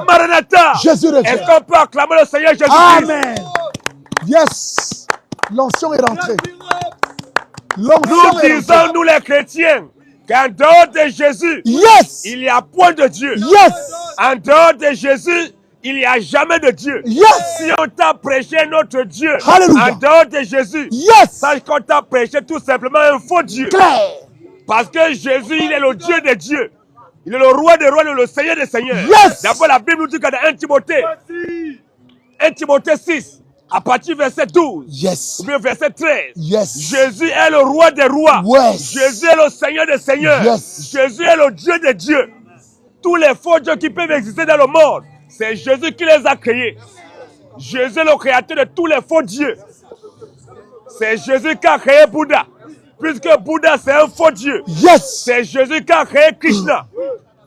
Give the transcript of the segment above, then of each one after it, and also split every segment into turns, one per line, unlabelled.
Maranatha.
Jésus revient.
Est-ce qu'on peut acclamer le Seigneur Jésus-Christ?
Amen. Yes. L'onction est rentrée.
Nous disons, nous les chrétiens, qu'en dehors de Jésus,
yes,
il n'y a point de Dieu.
Yes.
En dehors de Jésus, il n'y a jamais de Dieu.
Yes.
Si on t'a prêché notre Dieu,
Hallelujah.
en dehors de Jésus,
yes,
sache qu'on t'a prêché tout simplement un faux Dieu.
Claire.
Parce que Jésus, il est le Dieu des dieux. Il est le roi des rois, le Seigneur des seigneurs.
Yes.
D'abord, la Bible nous dit que dans 1 Timothée, 6, à partir du verset 12,
yes,
ou bien verset 13,
yes,
Jésus est le roi des rois.
yes,
Jésus est le Seigneur des seigneurs.
yes,
Jésus est le Dieu des dieux. Tous les faux dieux qui peuvent exister dans le monde, c'est Jésus qui les a créés. Jésus est le créateur de tous les faux dieux. C'est Jésus qui a créé Bouddha. Puisque Bouddha c'est un faux dieu.
yes,
C'est Jésus qui a créé Krishna.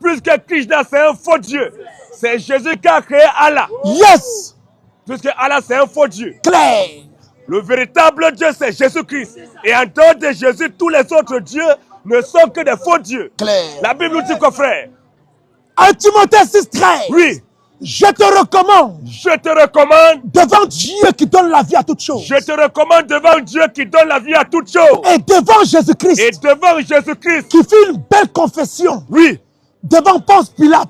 Puisque Krishna c'est un faux dieu. C'est Jésus qui a créé Allah.
yes,
Puisque Allah c'est un faux dieu.
Claire.
Le véritable Dieu c'est Jésus-Christ. Et en dehors de Jésus, tous les autres dieux ne sont que des faux dieux.
Claire.
La Bible nous dit quoi, frère?
1 Timothée 6,13.
Oui.
Je te recommande.
Je te recommande.
Devant Dieu qui donne la vie à toutes choses.
Je te recommande devant Dieu qui donne la vie à toutes choses.
Et devant Jésus-Christ.
Et devant Jésus-Christ.
Qui fit une belle confession.
Oui.
Devant Ponce Pilate.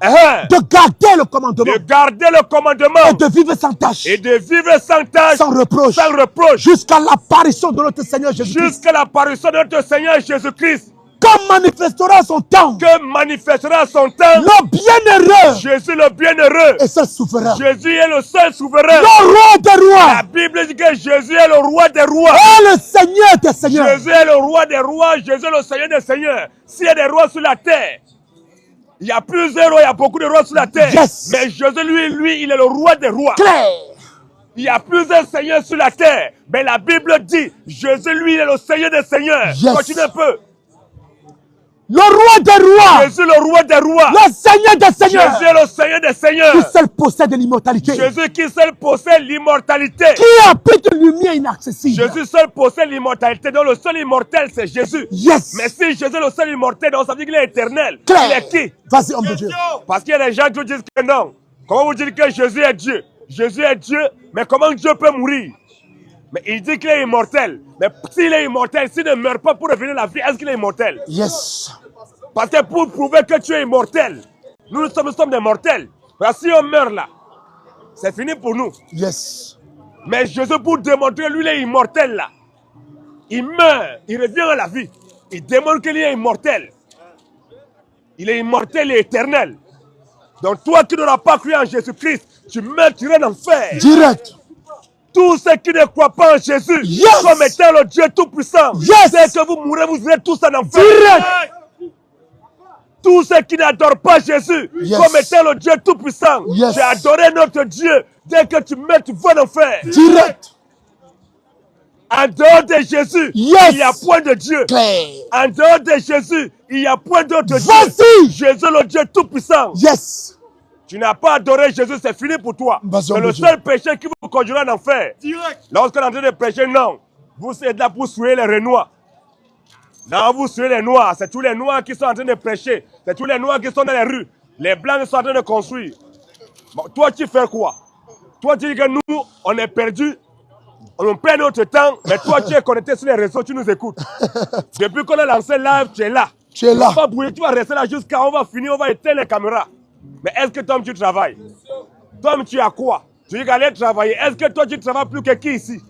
De garder le commandement.
De garder le commandement.
Et de vivre sans tâche.
Et de vivre sans tâche.
Sans reproche.
Sans reproche.
Jusqu'à l'apparition de notre Seigneur Jésus-Christ.
Jusqu'à l'apparition de notre Seigneur Jésus-Christ.
Comme manifestera son temps.
Que manifestera son temps.
Le bienheureux.
Jésus le bienheureux.
Et seul souverain.
Jésus est le seul souverain.
Le roi des rois.
La Bible dit que Jésus est le roi des rois.
Et le Seigneur des seigneurs.
Jésus est le roi des rois. Jésus est le Seigneur des seigneurs. S'il y a des rois sur la terre, il y a plusieurs rois, il y a beaucoup de rois sur la terre.
Yes.
Mais Jésus, lui, il est le roi des rois.
Claire.
Il y a plusieurs seigneurs sur la terre. Mais la Bible dit, Jésus, lui, il est le Seigneur des seigneurs.
Yes.
Continue un peu.
Le roi des rois.
Jésus, le roi des rois.
Le Seigneur des seigneurs.
Jésus est le Seigneur des seigneurs.
Qui seul possède l'immortalité.
Jésus qui seul possède l'immortalité.
Qui habite une lumière inaccessible.
Jésus seul possède l'immortalité. Donc le seul immortel, c'est Jésus.
Yes.
Mais si Jésus est le seul immortel, donc ça veut dire qu'il est éternel.
Claire.
Il est qui?
Vas-y, homme de Dieu.
Parce qu'il y a des gens qui disent que non. Comment vous dites que Jésus est Dieu? Jésus est Dieu, mais comment Dieu peut mourir? Mais il dit qu'il est immortel. Mais s'il est immortel, s'il ne meurt pas pour revenir à la vie, est-ce qu'il est immortel?
Yes.
Parce que pour prouver que tu es immortel, nous sommes des mortels. Parce que si on meurt là, c'est fini pour nous.
Yes.
Mais Jésus, pour démontrer lui, il est immortel là. Il meurt, il revient à la vie. Il démontre qu'il est immortel. Il est immortel et éternel. Donc toi qui n'auras pas cru en Jésus-Christ, tu meurs, tu iras en enfer.
Direct.
Tous ceux qui ne croient pas en Jésus,
yes,
comme étant le Dieu Tout-Puissant,
yes,
c'est que vous mourrez, vous irez tous en enfer.
Direct.
Tous ceux qui n'adorent pas Jésus,
yes,
comme étant le Dieu Tout-Puissant,
yes,
j'ai adoré notre Dieu. Dès que tu meurs, tu vas en enfer.
Direct.
En dehors de Jésus,
yes,
il n'y a point de Dieu.
Claire.
En dehors de Jésus, il n'y a point d'autre Dieu. Jésus, le Dieu Tout-Puissant.
Yes.
Tu n'as pas adoré Jésus, c'est fini pour toi. C'est le seul péché qui vous conduira en enfer. Lorsqu'on est en train de prêcher, non. Vous êtes là pour souiller les Renois. Non, vous souillez les Noirs. C'est tous les Noirs qui sont en train de prêcher. C'est tous les Noirs qui sont dans les rues. Les Blancs qui sont en train de construire. Bon, toi, tu fais quoi? Toi, tu dis que nous, on est perdus. On perd notre temps. Mais toi, tu es connecté sur les réseaux, tu nous écoutes. Depuis qu'on a lancé live, tu es là.
Tu es là.
Tu vas bouger, tu vas rester là jusqu'à on va finir, on va éteindre les caméras. Mais est-ce que toi, tu travailles? Toi, tu as quoi? Tu dis qu'aller travailler. Est-ce que toi, tu travailles plus que qui ici?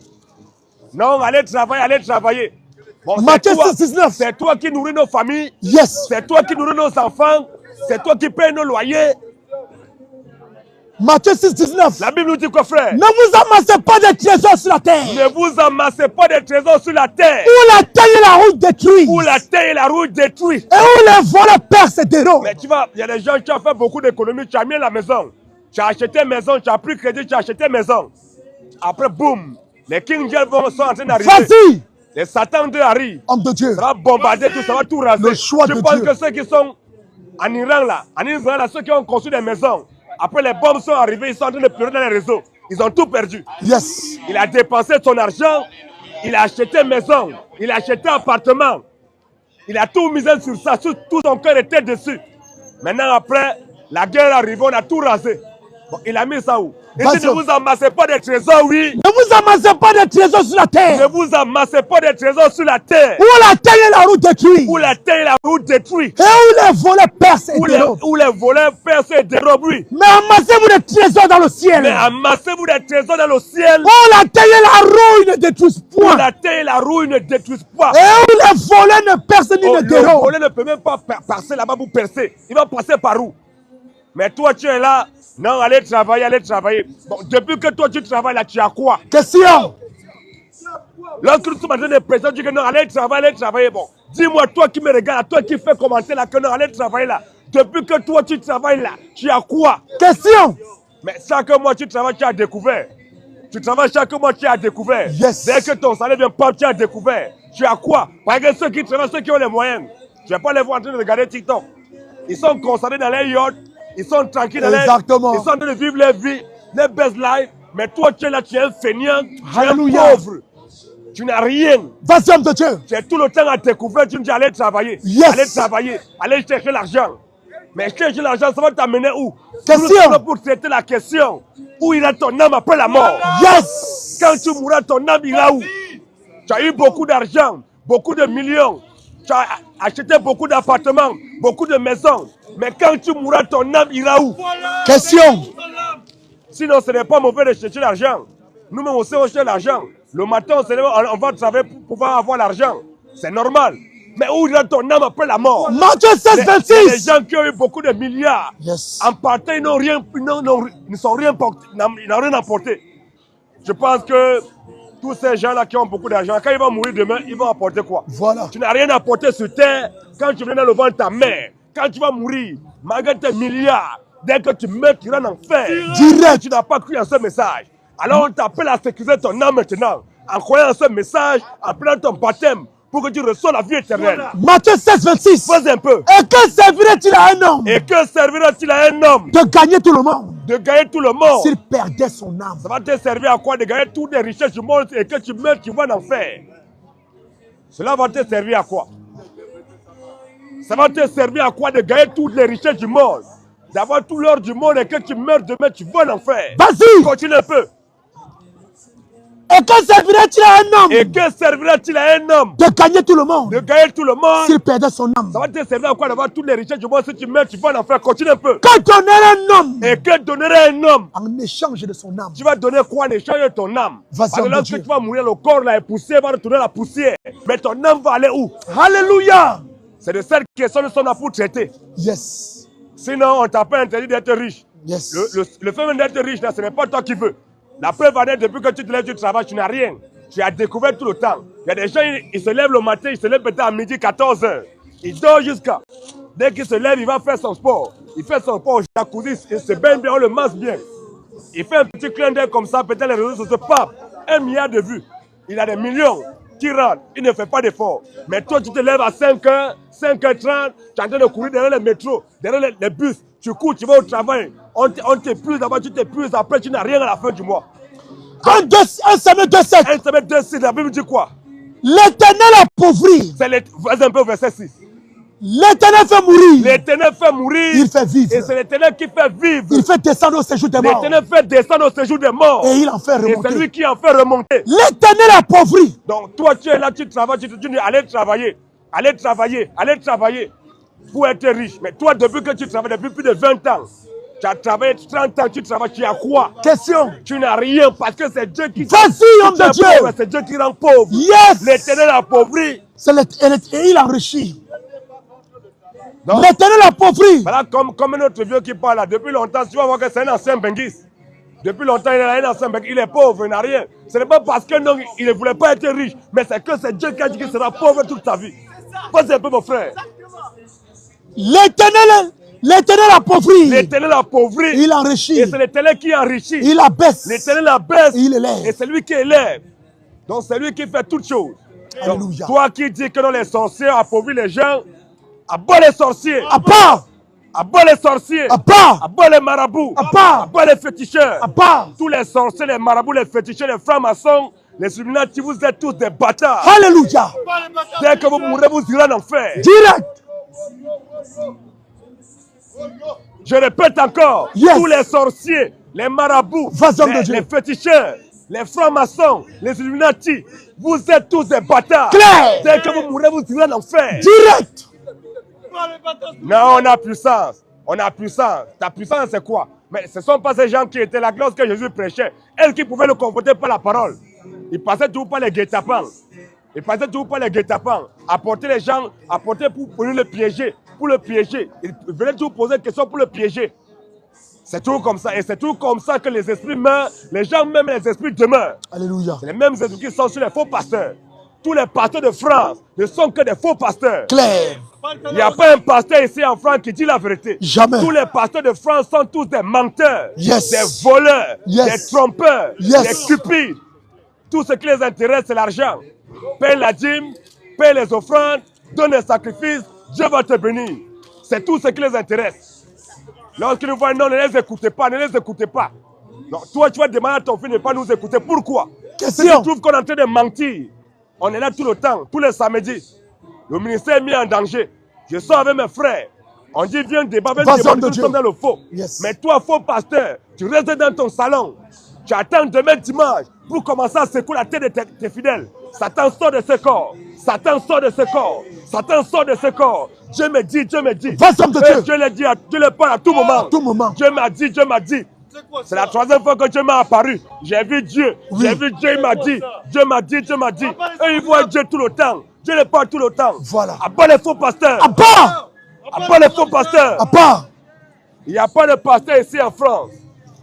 Non, allez travailler, allez travailler. Bon,
Matthieu 6,19.
C'est toi qui nourris nos familles.
Yes.
C'est toi qui nourris nos enfants. C'est toi qui payes nos loyers.
Matthieu 6,19.
La Bible nous dit quoi, frère?
Ne vous amassez pas des trésors sur la terre.
Ne vous amassez pas des trésors sur la terre.
Où la terre et la rouille détruisent.
Où la terre et la rouille détruisent.
Et où les voleurs percent et dérobent.
Mais tu vois, il y a des gens qui ont fait beaucoup d'économies. Tu as mis la maison. Tu as acheté une maison. Tu as pris crédit. Tu as acheté une maison. Après, boum. Les King James sont en train d'arriver.
Vas-y.
Les Satan 2 arrivent.
Homme de Dieu.
Ça va bombarder tout, ça va tout raser.
Le choix de Dieu.
Je pense que ceux qui sont en Iran là, en Israël là, ceux qui ont construit des maisons, après les bombes sont arrivées, ils sont en train de pleurer dans les réseaux. Ils ont tout perdu.
Yes.
Il a dépensé son argent, il a acheté une maison, il a acheté un appartement. Il a tout misé sur ça, tout son cœur était dessus. Maintenant après, La guerre arrive, on a tout rasé. Bon, il a mis ça où? Il dit, ne vous amassez pas des trésors, oui.
Ne vous amassez pas des trésors sur la terre.
Ne vous amassez pas des trésors sur la terre.
Où la terre et la route détruit.
Où la terre et la route détruit.
Et où les voleurs percent et dérobent.
Où les voleurs percent et dérobent, oui.
Mais amassez-vous des trésors dans le ciel.
Mais amassez-vous des trésors dans le ciel.
Où la terre et la rouille ne détruisent point.
Où la terre et la rouille ne détruisent pas.
Et où les voleurs ne percent ni ne dérobent.
Le voleur ne peut même pas passer là-bas pour percer. Il va passer par où? Mais toi, tu es là. Non, allez travailler, allez travailler. Bon, depuis que toi, tu travailles là, tu as quoi?
Question.
Lorsque nous sommes en train de presser, tu dis que non, allez travailler. Bon, dis-moi, toi qui me regardes, toi qui fais commenter là, que non, allez travailler là. Depuis que toi, tu travailles là, tu as quoi?
Question.
Mais chaque mois, tu travailles, tu as découvert. Tu travailles chaque mois, tu as découvert.
Yes.
Dès que ton salaire vient pas, tu as découvert. Tu as quoi? Parce que ceux qui travaillent, ceux qui ont les moyens, tu ne vas pas les voir en train de regarder TikTok. Ils sont concentrés dans les yachts. Ils sont tranquilles dans
Exactement.
ils sont en train de vivre leur vie, leur best life. Mais toi, tu es là, tu es un feignant, tu es un
Alléluia.
pauvre. Tu n'as rien.
Vas-y, homme de Dieu.
Tu es tout le temps à découvrir, tu me dis allez travailler.
Yes.
Allez travailler, allez chercher l'argent. Mais chercher l'argent, ça va t'amener où?
Question.
Nous sommes pour traiter la question. Où ira ton âme après la mort?
Yes.
Quand tu mourras, ton âme ira où? Tu as eu beaucoup d'argent, beaucoup de millions. Tu as acheté beaucoup d'appartements, beaucoup de maisons. Mais quand tu mourras, ton âme ira où?
Question.
Sinon, ce n'est pas mauvais de chercher l'argent. Nous-mêmes aussi, on cherche l'argent. Le matin, on va travailler pour pouvoir avoir l'argent. C'est normal. Mais où ira ton âme après la mort?
Matthieu 16, 26.
Les gens qui ont eu beaucoup de milliards,
Yes.
en partant, ils n'ont rien, ils n'ont rien apporté. Je pense que tous ces gens-là qui ont beaucoup d'argent, quand ils vont mourir demain, ils vont apporter quoi?
Voilà.
Tu n'as rien apporté sur terre quand tu venais dans le ventre de ta mère. Quand tu vas mourir, malgré tes milliards, dès que tu meurs, tu iras en enfer.
Direct.
Tu n'as pas cru en ce message. Alors on t'appelle à sécuriser ton âme maintenant, en croyant en ce message, en prenant ton baptême, pour que tu reçoives la vie éternelle.
Matthieu 16, 26.
Pose un peu.
Et que servirait-il à un homme
Et que servira-t-il à un homme
de gagner tout le monde
de gagner tout le monde?
s'il perdait son âme?
Ça va te servir à quoi de gagner toutes les richesses du monde et que tu meurs, tu vas en enfer? Cela va te servir à quoi? Ça va te servir à quoi de gagner toutes les richesses du monde, d'avoir tout l'or du monde et que tu meurs demain, tu vas en enfer?
Vas-y.
Continue un peu.
Et que servirait-il à un homme
Et que servira-t-il à un homme
de gagner tout le monde
de gagner tout le monde?
s'il perdait son âme?
Ça va te servir à quoi d'avoir toutes les richesses du monde? Si tu meurs, tu vas en enfer. Continue un peu.
Que donnerait un homme
Et que donnerait un homme?
en échange de son âme?
Tu vas donner quoi en échange de ton âme?
Vas-y,
Parce que
homme de
lorsque
Dieu.
tu vas mourir, le corps là est poussière, va retourner la poussière. Mais ton âme va aller où?
Alléluia.
C'est de cette question que nous sommes là pour traiter.
Yes.
Sinon, on t'a pas interdit d'être riche.
Yes.
Le fait même d'être riche, là, ce n'est pas toi qui veux. La preuve en est, depuis que tu te lèves du travail, tu n'as rien. Tu as découvert tout le temps. Il y a des gens, ils se lèvent le matin, ils se lèvent peut-être à midi, 14 h. Ils dorment jusqu'à. Dès qu'il se lève, il va faire son sport. Il fait son sport au jacuzzi, il se baigne bien, on le masse bien. Il fait un petit clin d'œil comme ça, peut-être les réseaux sociaux, paf, 1 milliard de vues. Il a des millions qui rentrent, il ne fait pas d'effort. Mais toi, tu te lèves à 5 h, 5 h 30, tu es en train de courir derrière les métros, derrière les bus. Tu cours, tu vas au travail, on t'épuise d'abord, tu t'épuises, après tu n'as rien à la fin du mois.
1 Samuel 2,7.
1 Samuel 2,6, la Bible dit quoi?
L'Éternel appauvrit.
Vas-y un peu au verset 6.
L'Éternel fait mourir.
L'Éternel fait mourir.
Il fait vivre.
Et c'est l'Éternel qui fait vivre.
Il fait descendre au séjour des morts.
L'Éternel fait descendre au séjour des morts.
Et il en fait
Et
remonter.
c'est lui qui en fait remonter.
L'Éternel appauvrit.
Donc toi tu es là, tu travailles, tu dis allez travailler. Allez travailler, allez travailler pour être riche. Mais toi depuis que tu travailles, depuis plus de 20 ans, tu as travaillé 30 ans, tu travailles, tu as quoi?
Question.
Tu n'as rien parce que c'est Dieu qui...
Vas-y, homme de Dieu.
C'est Dieu qui rend pauvre.
Yes.
L'Éternel appauvrit.
Et il enrichit.
Donc,
L'Éternel appauvrit.
voilà comme un autre vieux qui parle là. Depuis longtemps, tu vas voir que c'est un ancien benguiste. Depuis longtemps, il est un ancien benguiste. Il est pauvre, il n'a rien. Ce n'est pas parce que non, il ne voulait pas être riche, mais c'est que c'est Dieu qui a dit qu'il sera pauvre toute sa vie. Vas-y un peu, mon frère.
L'Éternel appauvrit.
L'Éternel appauvrit.
Il enrichit.
Et c'est l'Éternel qui enrichit.
Il abaisse.
L'Éternel abaisse.
Il élève.
Et c'est lui qui élève. Donc c'est lui qui fait toutes choses. Donc,
Alléluia.
toi qui dis que non, les sorciers appauvrit les gens, abat les sorciers.
Abat.
Abat les sorciers.
Abat.
Abat les marabouts.
Abat.
Abat les féticheurs.
Abat.
Tous les sorciers, les marabouts, les féticheurs, les francs-maçons, les illuminati, vous êtes tous des bâtards.
Alléluia.
Dès que vous mourrez, vous irez en enfer.
Direct.
Je répète encore, tous les sorciers, les marabouts, les féticheurs, les francs-maçons, les Illuminati, vous êtes tous des bâtards.
Claire.
Dès que vous mourrez, vous irez en enfer.
Direct.
Non, on a puissance. On a puissance. Ta puissance, c'est quoi? Mais ce ne sont pas ces gens qui étaient là lorsque Jésus prêchait. Elles qui pouvaient le confronter par la parole. Ils passaient toujours par les guet-apens. Ils passaient toujours par les guet-apens. Apporter les gens, apporter pour le piéger. Pour le piéger. Ils venaient toujours poser des questions pour le piéger. C'est toujours comme ça. Et c'est toujours comme ça que les esprits meurent. Les gens, même les esprits demeurent.
Alléluia.
C'est les mêmes esprits qui sont sur les faux pasteurs. Tous les pasteurs de France ne sont que des faux pasteurs.
Claire.
Il n'y a pas un pasteur ici en France qui dit la vérité.
Jamais.
Tous les pasteurs de France sont tous des menteurs,
Yes.
des voleurs,
Yes.
des trompeurs,
Yes.
des cupides. Tout ce qui les intéresse, c'est l'argent. Paye la dîme, paye les offrandes, donne les sacrifices, Dieu va te bénir. C'est tout ce qui les intéresse. Lorsqu'ils nous voient, non, ne les écoutez pas, ne les écoutez pas. Non, toi, tu vas demander à ton fils de ne pas nous écouter. Pourquoi? Si tu trouves qu'on est en train de mentir, on est là tout le temps, tous les samedis. Le ministère est mis en danger. Je sors avec mes frères. On dit, viens débat, nous sommes dans le faux.
Yes.
Mais toi, faux pasteur, tu restes dans ton salon. Tu attends demain dimanche pour commencer à secouer la tête de tes fidèles. Satan sort de ce corps. Satan sort de ce corps. Satan sort de ce corps. Dieu me dit, Dieu me dit. Dieu le dit, Dieu le parle à tout moment.
Tout moment.
Dieu m'a dit, Dieu m'a dit. C'est la troisième fois que Dieu m'a apparu. J'ai vu Dieu. Oui. J'ai vu Dieu, il m'a dit. Dieu m'a dit, Dieu m'a dit. Et ils voient Dieu tout le temps. Dieu le parle tout le temps.
Voilà.
À part les faux pasteurs.
À part.
À part les faux pasteurs.
À part.
Il n'y a pas de pasteur ici en France.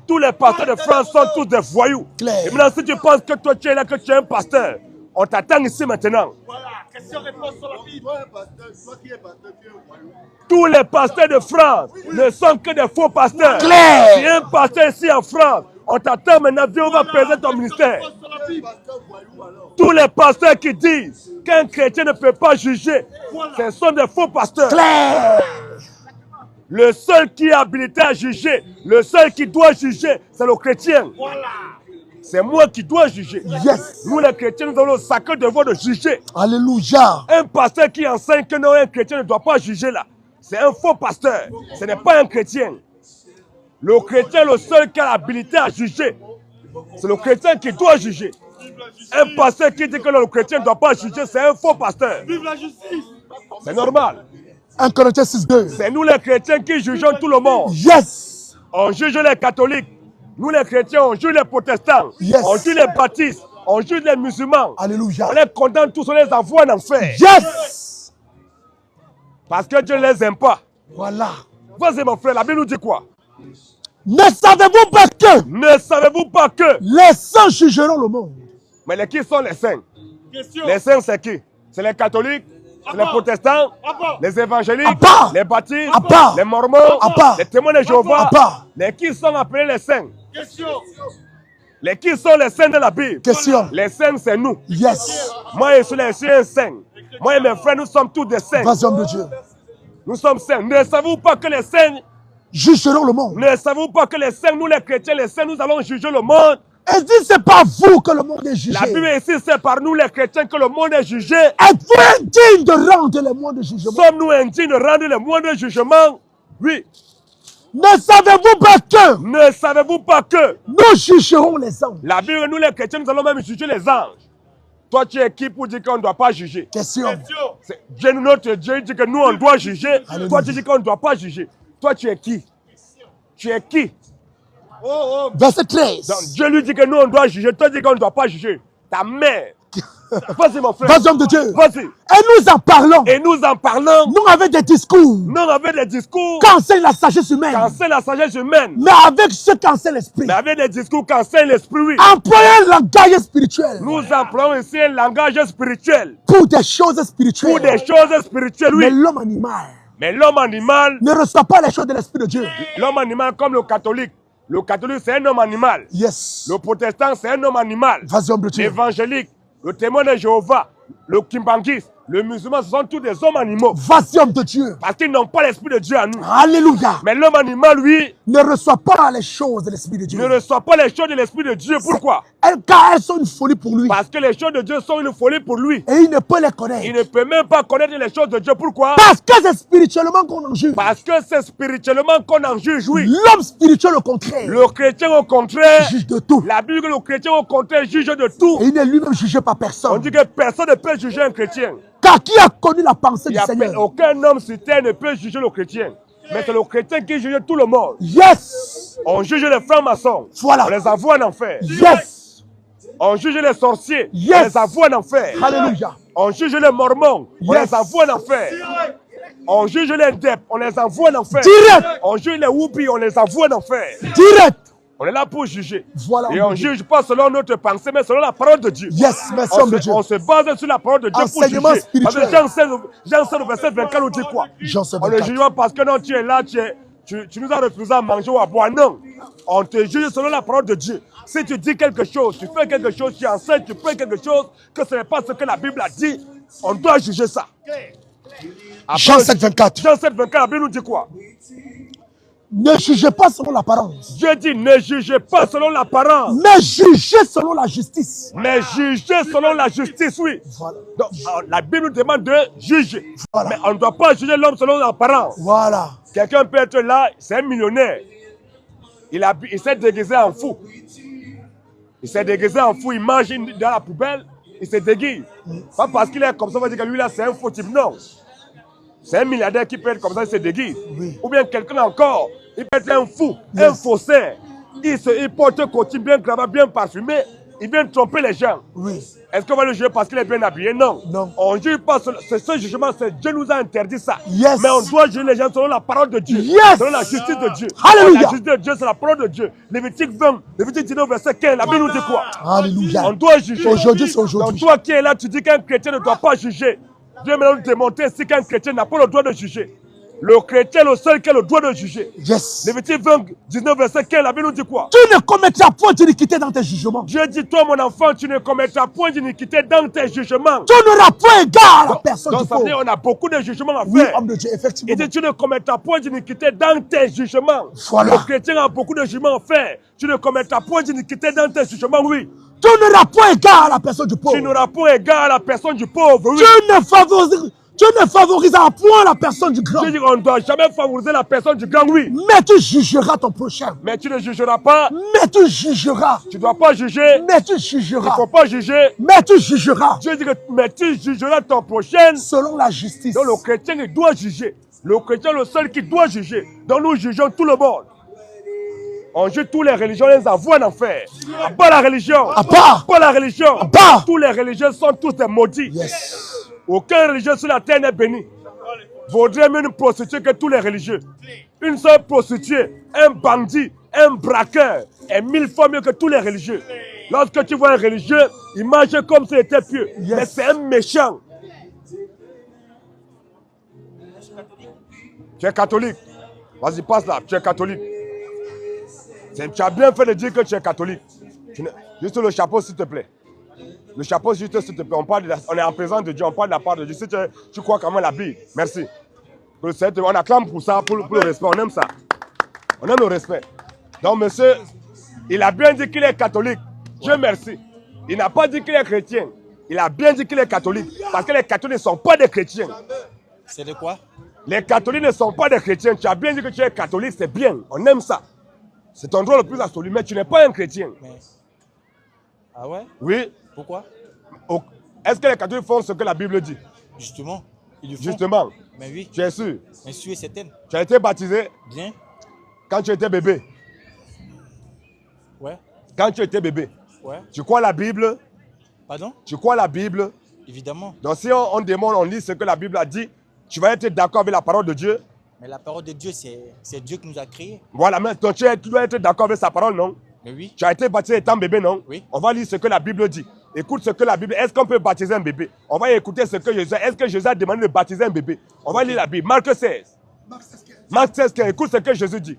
Tous les pasteurs de France sont tous des voyous.
Claire.
Et maintenant, si tu penses que toi tu es là, que tu es un pasteur, on t'attend ici maintenant.
Voilà, question-réponse sur la Bible.
Tous les pasteurs de France ne sont que des faux pasteurs.
Claire.
Tu es un pasteur ici en France. On t'attend maintenant, viens, on va peser ton ministère. Tous les pasteurs qui disent qu'un chrétien ne peut pas juger, ce sont des faux pasteurs.
Claire.
Le seul qui est habilité à juger, le seul qui doit juger, c'est le chrétien.
Voilà.
C'est moi qui dois juger.
Yes.
Nous les chrétiens, nous avons le sacré devoir de juger.
Alléluia.
Un pasteur qui enseigne que non, un chrétien ne doit pas juger là, c'est un faux pasteur. Ce n'est pas un chrétien. Le chrétien, le seul qui a l'habilité à juger, c'est le chrétien qui doit juger. Un pasteur qui dit que le chrétien ne doit pas juger, c'est un faux pasteur.
Vive la justice.
C'est normal.
1 Corinthiens 6:2.
C'est nous les chrétiens qui jugeons tout le monde.
Yes.
On juge les catholiques. Nous les chrétiens, on juge les protestants.
Yes.
On juge les baptistes. On juge les musulmans.
Alléluia.
On les condamne tous, on les envoie en enfer.
Yes.
Parce que Dieu ne les aime pas.
Voilà.
Vas-y mon frère, la Bible nous dit quoi?
Ne savez-vous pas que
Ne savez-vous pas que
les saints jugeront le monde?
Mais qui sont les saints?
Question.
Les saints, c'est qui? C'est les catholiques, c'est les protestants, les évangéliques, les baptistes, les mormons, les témoins de Jéhovah. Les qui sont appelés les saints?
Question.
Les qui sont les saints de la Bible?
Question.
Les saints, c'est nous.
Yes.
Moi, je suis un saint. Moi et mes frères, nous sommes tous des saints.
Vas-y, homme de Dieu.
Nous sommes saints. Ne savez-vous pas que les saints
jugeront le monde?
Ne savez-vous pas que les saints, nous les chrétiens, les saints, nous allons juger le monde?
Et dit, c'est pas vous que le monde est jugé.
La Bible ici, c'est par nous les chrétiens que le monde est jugé.
Êtes-vous indignes de rendre le monde de jugement?
Sommes-nous indignes de rendre le monde de jugement? Oui.
Ne savez-vous pas que
Ne savez-vous pas que
nous jugerons les anges?
La Bible, nous les chrétiens, nous allons même juger les anges. Toi, tu es qui pour dire qu'on ne doit pas juger?
Question.
Dieu, notre Dieu, dit que nous, on doit juger. Alléluia. Toi, tu dis qu'on ne doit pas juger. Toi, tu es qui? Tu es qui?
Verset 13.
Donc, Dieu lui dit que nous, on doit juger. Toi, tu dis qu'on ne doit pas juger. Ta mère. Vas-y, mon frère.
Vas-y, homme de Dieu.
Vas-y.
Et nous en parlons.
Et nous en parlons.
Non avec des discours.
Non avec des discours.
Qu'enseigne la sagesse humaine.
Qu'enseigne la sagesse humaine.
Mais avec ce qu'enseigne l'esprit.
Mais avec des discours qu'enseigne l'esprit, oui.
Employez un langage spirituel.
Nous employons ici un langage spirituel.
Pour des choses spirituelles.
Pour des choses spirituelles, oui.
Mais l'homme animal.
Mais l'homme animal.
Ne reçoit pas les choses de l'esprit de Dieu.
L'homme animal comme le catholique. Le catholique, c'est un homme animal.
Yes.
Le protestant, c'est un homme animal.
Vas-y, homme de Dieu.
L'évangélique, le témoin de Jéhovah, le kimbanguiste, Les musulmans, ce sont tous des hommes animaux.
Vas-y, homme de Dieu.
Parce qu'ils n'ont pas l'esprit de Dieu à nous.
Alléluia.
Mais l'homme animal, lui,
Ne reçoit pas les choses de l'esprit de Dieu.
ne reçoit pas les choses de l'esprit de Dieu. Pourquoi?
Car elles sont une folie pour lui.
Parce que les choses de Dieu sont une folie pour lui.
Et il ne peut les connaître.
Il ne peut même pas connaître les choses de Dieu. Pourquoi?
Parce que c'est spirituellement qu'on en juge.
Parce que c'est spirituellement qu'on en juge, oui.
L'homme spirituel, au contraire,
Le chrétien, au contraire,
juge de tout.
la Bible, le chrétien, au contraire, juge de tout.
Et il n'est lui-même jugé par
On
personne.
dit que personne ne peut juger un chrétien.
Car qui a connu la pensée
Il
du
y a
Seigneur?
aucun homme sur terre ne peut juger le chrétien. Mais c'est le chrétien qui juge tout le monde.
Yes.
On juge les francs-maçons.
Voilà.
On les envoie en enfer.
Yes.
On juge les sorciers.
Yes.
On les envoie en enfer.
Alléluia.
On juge les mormons. On
Yes.
les envoie en enfer. On juge les dep. On les envoie en enfer.
Direct.
On juge les whoopis. On les envoie en enfer.
Direct.
On est là pour juger.
Voilà.
Et on ne juge pas selon notre pensée, mais selon la parole de Dieu.
Yes. Merci, homme de Dieu.
On se base sur la parole de Dieu
Enseignement
pour juger. Parce
spirituel.
que Jean 16, verset 24 nous dit quoi?
Jean 16,
On ne
24.
juge pas parce que non, tu es là, tu nous as refusé à manger ou à boire. Non. On te juge selon la parole de Dieu. Si tu dis quelque chose, tu fais quelque chose, tu enseignes, tu fais quelque chose, que ce n'est pas ce que la Bible a dit, on doit juger ça. Après,
Jean 7, 24.
Jean 7, 24, la Bible nous dit quoi?
Ne jugez pas selon l'apparence,
Dieu dit ne jugez pas selon l'apparence,
mais jugez selon la justice.
mais jugez selon la justice, oui.
Voilà.
Donc, la Bible nous demande de juger.
Voilà.
Mais on ne doit pas juger l'homme selon l'apparence.
Voilà.
Quelqu'un peut être là, c'est un millionnaire. Il s'est déguisé en fou. Il s'est déguisé en fou, il mange dans la poubelle, il se déguise. Pas parce qu'il est comme ça, on va dire que lui là c'est un faux type. Non. C'est un milliardaire qui peut être comme ça, il se déguise.
Oui.
Ou bien quelqu'un encore, il peut être un fou, un faussaire. Il porte un costume bien cravate, bien parfumé. Il vient tromper les gens.
Oui.
Est-ce qu'on va le juger parce qu'il est bien habillé? Non.
Non.
On ne juge pas. Ce jugement, Dieu nous a interdit ça.
Yes.
Mais on doit juger les gens selon la parole de Dieu.
Yes.
Selon la justice de Dieu.
Alléluia.
La justice de Dieu, c'est la parole de Dieu. Lévitique 20, Lévitique 19, verset 15, la Bible nous dit quoi?
Alléluia.
On doit juger.
Aujourd'hui, c'est
Donc
aujourd'hui.
toi qui es là, tu dis qu'un chrétien ne doit pas juger. Dieu m'a démontré si qu'un chrétien n'a pas le droit de juger. Le chrétien est le seul qui a le droit de juger.
Yes.
Lévitique 20, 19, verset 15, la Bible nous dit quoi?
Tu ne commettras point d'iniquité dans tes jugements.
Dieu dit, toi mon enfant, tu ne commettras point d'iniquité dans tes jugements.
Tu n'auras point égard à la personne
Donc
du
ça veut dire
pauvre.
on a beaucoup de jugements à
Oui,
faire.
homme de Dieu,
Il
effectivement.
dit, tu ne commettras point d'iniquité dans tes jugements.
Voilà.
Le chrétien a beaucoup de jugements à faire. Tu ne commettras point d'iniquité dans tes jugements, oui.
Tu n'auras point égard à la personne du pauvre.
Tu n'auras point égard à la personne du pauvre, oui.
Tu ne favoriseras point la personne du grand.
Je dis qu'on ne doit jamais favoriser la personne du grand, oui.
Mais tu jugeras ton prochain.
Mais tu ne jugeras pas.
Mais tu jugeras.
Tu ne dois pas juger.
Mais tu
Il ne
jugeras.
faut pas juger.
Mais tu jugeras.
Dieu dit que mais tu jugeras ton prochain.
Selon la justice.
Donc le chrétien, il doit juger. Le chrétien est le seul qui doit juger. Donc nous jugeons tout le monde. On juge toutes les religions, on les envoie en enfer. À part la religion.
À part.
Pas la religion.
À part.
Tous les religieux sont tous des maudits.
Yes.
Aucun religieux sur la terre n'est béni. Vaudrait mieux une prostituée que tous les religieux. Une seule prostituée, un bandit, un braqueur est 1000 fois mieux que tous les religieux. Lorsque tu vois un religieux, il mange comme s'il était pieux.
Yes.
Mais c'est un méchant. Tu es catholique. Vas-y, passe là. Tu es catholique. Tu as bien fait de dire que tu es catholique. Juste le chapeau, s'il te plaît. Le chapeau, juste s'il te plaît. On est en présence de Dieu, on parle de la part de Dieu. Si tu crois quand même la Bible, merci. On acclame pour ça, pour le respect. On aime ça. On aime le respect. Donc, monsieur, il a bien dit qu'il est catholique. Dieu merci. Il n'a pas dit qu'il est chrétien. Il a bien dit qu'il est catholique. Parce que les catholiques ne sont pas des chrétiens.
C'est de quoi?
Les catholiques ne sont pas des chrétiens. Tu as bien dit que tu es catholique, c'est bien. On aime ça. C'est ton droit le plus absolu. Mais tu n'es pas un chrétien.
Mais... Ah ouais?
Oui.
Pourquoi?
Est-ce que les catholiques font ce que la Bible dit?
Justement. Ils le font.
Justement.
Mais oui.
Tu es sûr?
Mais sûr et certain.
Tu as été baptisé
Bien.
quand tu étais bébé.
Ouais.
Quand tu étais bébé.
Ouais.
Tu crois la Bible?
Pardon?
Tu crois la Bible?
Évidemment.
Donc si on demande, on lit ce que la Bible a dit, tu vas être d'accord avec la parole de Dieu?
Mais la parole de Dieu, c'est Dieu qui nous a créés.
Voilà, mais toi, tu dois être d'accord avec sa parole, non?
Mais oui.
Tu as été baptisé étant bébé, non?
Oui.
On va lire ce que la Bible dit. Écoute ce que la Bible... Est-ce qu'on peut baptiser un bébé? On va écouter ce que Jésus... Est-ce que Jésus a demandé de baptiser un bébé? On va lire la Bible. Marc 16. Marc 16, écoute ce que Jésus dit.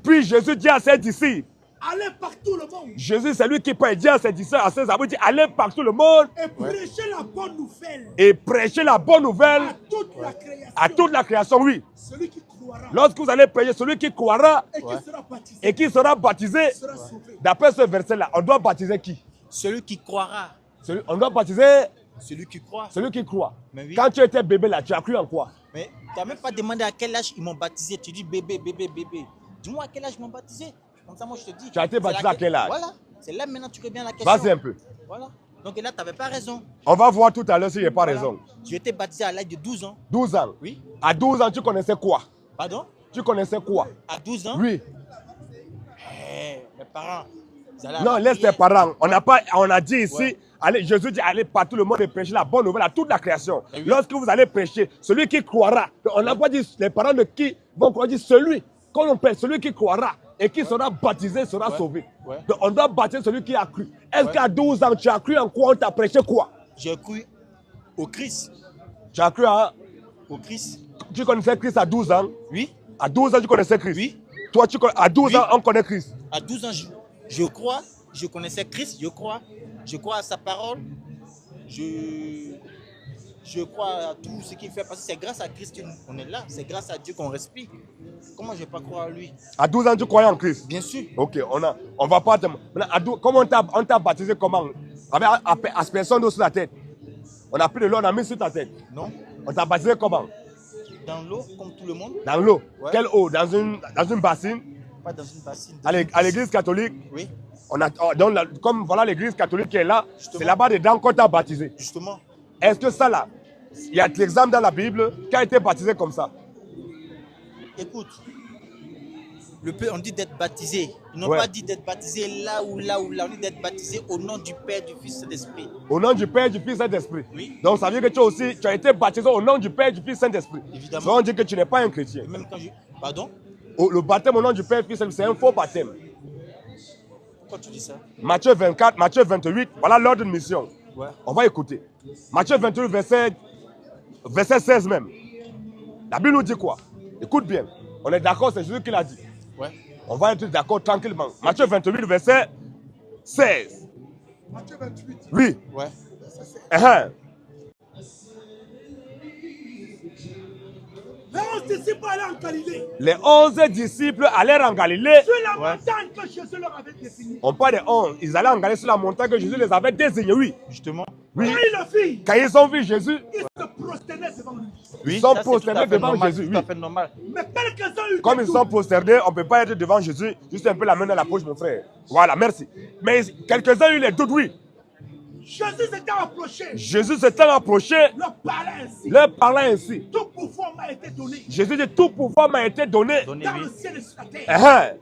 Puis Jésus dit à ses disciples,
Allez partout le monde.
Jésus, c'est lui qui peut dire à ses disciples, à ses amis, dit allez partout le monde.
Et prêcher la bonne nouvelle.
Et prêcher la bonne nouvelle
à toute la création.
À toute la création, oui.
Celui qui croira.
Lorsque vous allez prêcher, celui qui croira
et qui sera baptisé.
Sera sauvé. D'après ce verset-là, on doit baptiser qui?
Celui qui croira.
On doit baptiser
celui qui croit.
Celui qui croit.
Oui.
Quand tu étais bébé là, tu as cru en quoi?
Mais tu n'as même pas demandé à quel âge ils m'ont baptisé. Tu dis bébé, bébé, bébé. Dis-moi à quel âge ils m'ont baptisé. Comme ça, moi, je te dis.
Tu as été baptisé à quel âge?
Voilà. C'est là maintenant tu reviens à la question.
Vas-y un peu.
Voilà. Donc là, tu n'avais pas raison.
On va voir tout à l'heure si je n'ai pas raison.
Tu étais baptisé à l'âge de 12 ans.
12 ans?
Oui.
À 12 ans, tu connaissais quoi?
Pardon?
Tu connaissais quoi?
À 12 ans?
Oui.
Mes parents.
Non, laisse tes parents. On a dit ici, allez, Jésus dit, allez partout le monde et prêcher la bonne nouvelle à toute la création. Oui. Lorsque vous allez prêcher, celui qui croira, on n'a pas dit les parents de qui vont croire, dit celui, quand on prêche, celui qui croira et qui sera baptisé sera sauvé. Donc on doit baptiser celui qui a cru. Est-ce qu'à 12 ans, tu as cru en quoi? On t'a prêché quoi?
J'ai cru au Christ.
Tu as cru
au Christ.
Tu connaissais Christ à 12 ans?
Oui.
À 12 ans, tu connaissais Christ?
Oui.
Toi, à 12 ans, on connaît Christ?
À 12 ans, je crois, je connaissais Christ, je crois à sa parole, je crois à tout ce qu'il fait, parce que c'est grâce à Christ qu'on est là, c'est grâce à Dieu qu'on respire. Comment je ne vais pas croire à lui?
À 12 ans, tu croyais en Christ?
Bien sûr.
Ok, on va pas te... Comment on t'a baptisé comment? Avec aspersion d'eau sur la tête. On a pris de l'eau, on a mis sur ta tête.
Non.
On t'a baptisé comment?
Dans l'eau, comme tout le monde.
Dans l'eau? Ouais. Quelle eau? Dans une bassine?
Pas dans une bassine.
À l'église catholique?
Oui.
Comme voilà l'église catholique qui est là, c'est là-bas dedans qu'on t'a baptisé.
Justement.
Est-ce que ça là, il y a l'exemple dans la Bible qui a été baptisé comme ça?
Écoute, on dit d'être baptisé. Ils n'ont pas dit d'être baptisé là ou là ou là. On dit d'être baptisé au nom du Père, du Fils et de l'Esprit.
Au nom du Père, du Fils et de l'Esprit.
Oui.
Donc ça veut dire que tu as été baptisé au nom du Père, du Fils et de l'Esprit.
Évidemment.
Donc on dit que tu n'es pas un chrétien.
Et même quand Pardon?
Le baptême au nom du Père, Fils et de l'Esprit, c'est un faux baptême.
Pourquoi tu dis ça?
Matthieu 24, Matthieu 28, voilà l'ordre de mission.
Ouais.
On va écouter. Matthieu 28, verset 16 même. La Bible nous dit quoi? Écoute bien. On est d'accord, c'est Jésus qui l'a dit.
Ouais.
On va être d'accord tranquillement. Matthieu 28, verset 16.
Matthieu 28.
Oui.
Ouais.
Les 11 disciples allèrent en Galilée.
Les 11 disciples allèrent en Galilée.
Sur la montagne que Jésus leur avait désignée.
On parle des 11. Ils allaient en Galilée sur la montagne que Jésus les avait désignés, oui.
Justement.
Oui.
Quand
ils ont vu Jésus,
ils se prosternaient devant lui.
Oui. Ils sont prosternés devant Jésus.
C'est tout à fait normal.
Mais quelques-uns eu
comme ils sont prosternés, on ne peut pas être devant Jésus. Juste un peu la main dans la poche, mon frère. Voilà, merci. Mais quelques-uns ont eu les doutes, oui.
Jésus s'était approché.
Jésus s'était approché. Leur parlait ainsi.
Tout pouvoir m'a été donné.
Jésus dit, tout pouvoir m'a été donné.
Dans le ciel et sur la terre.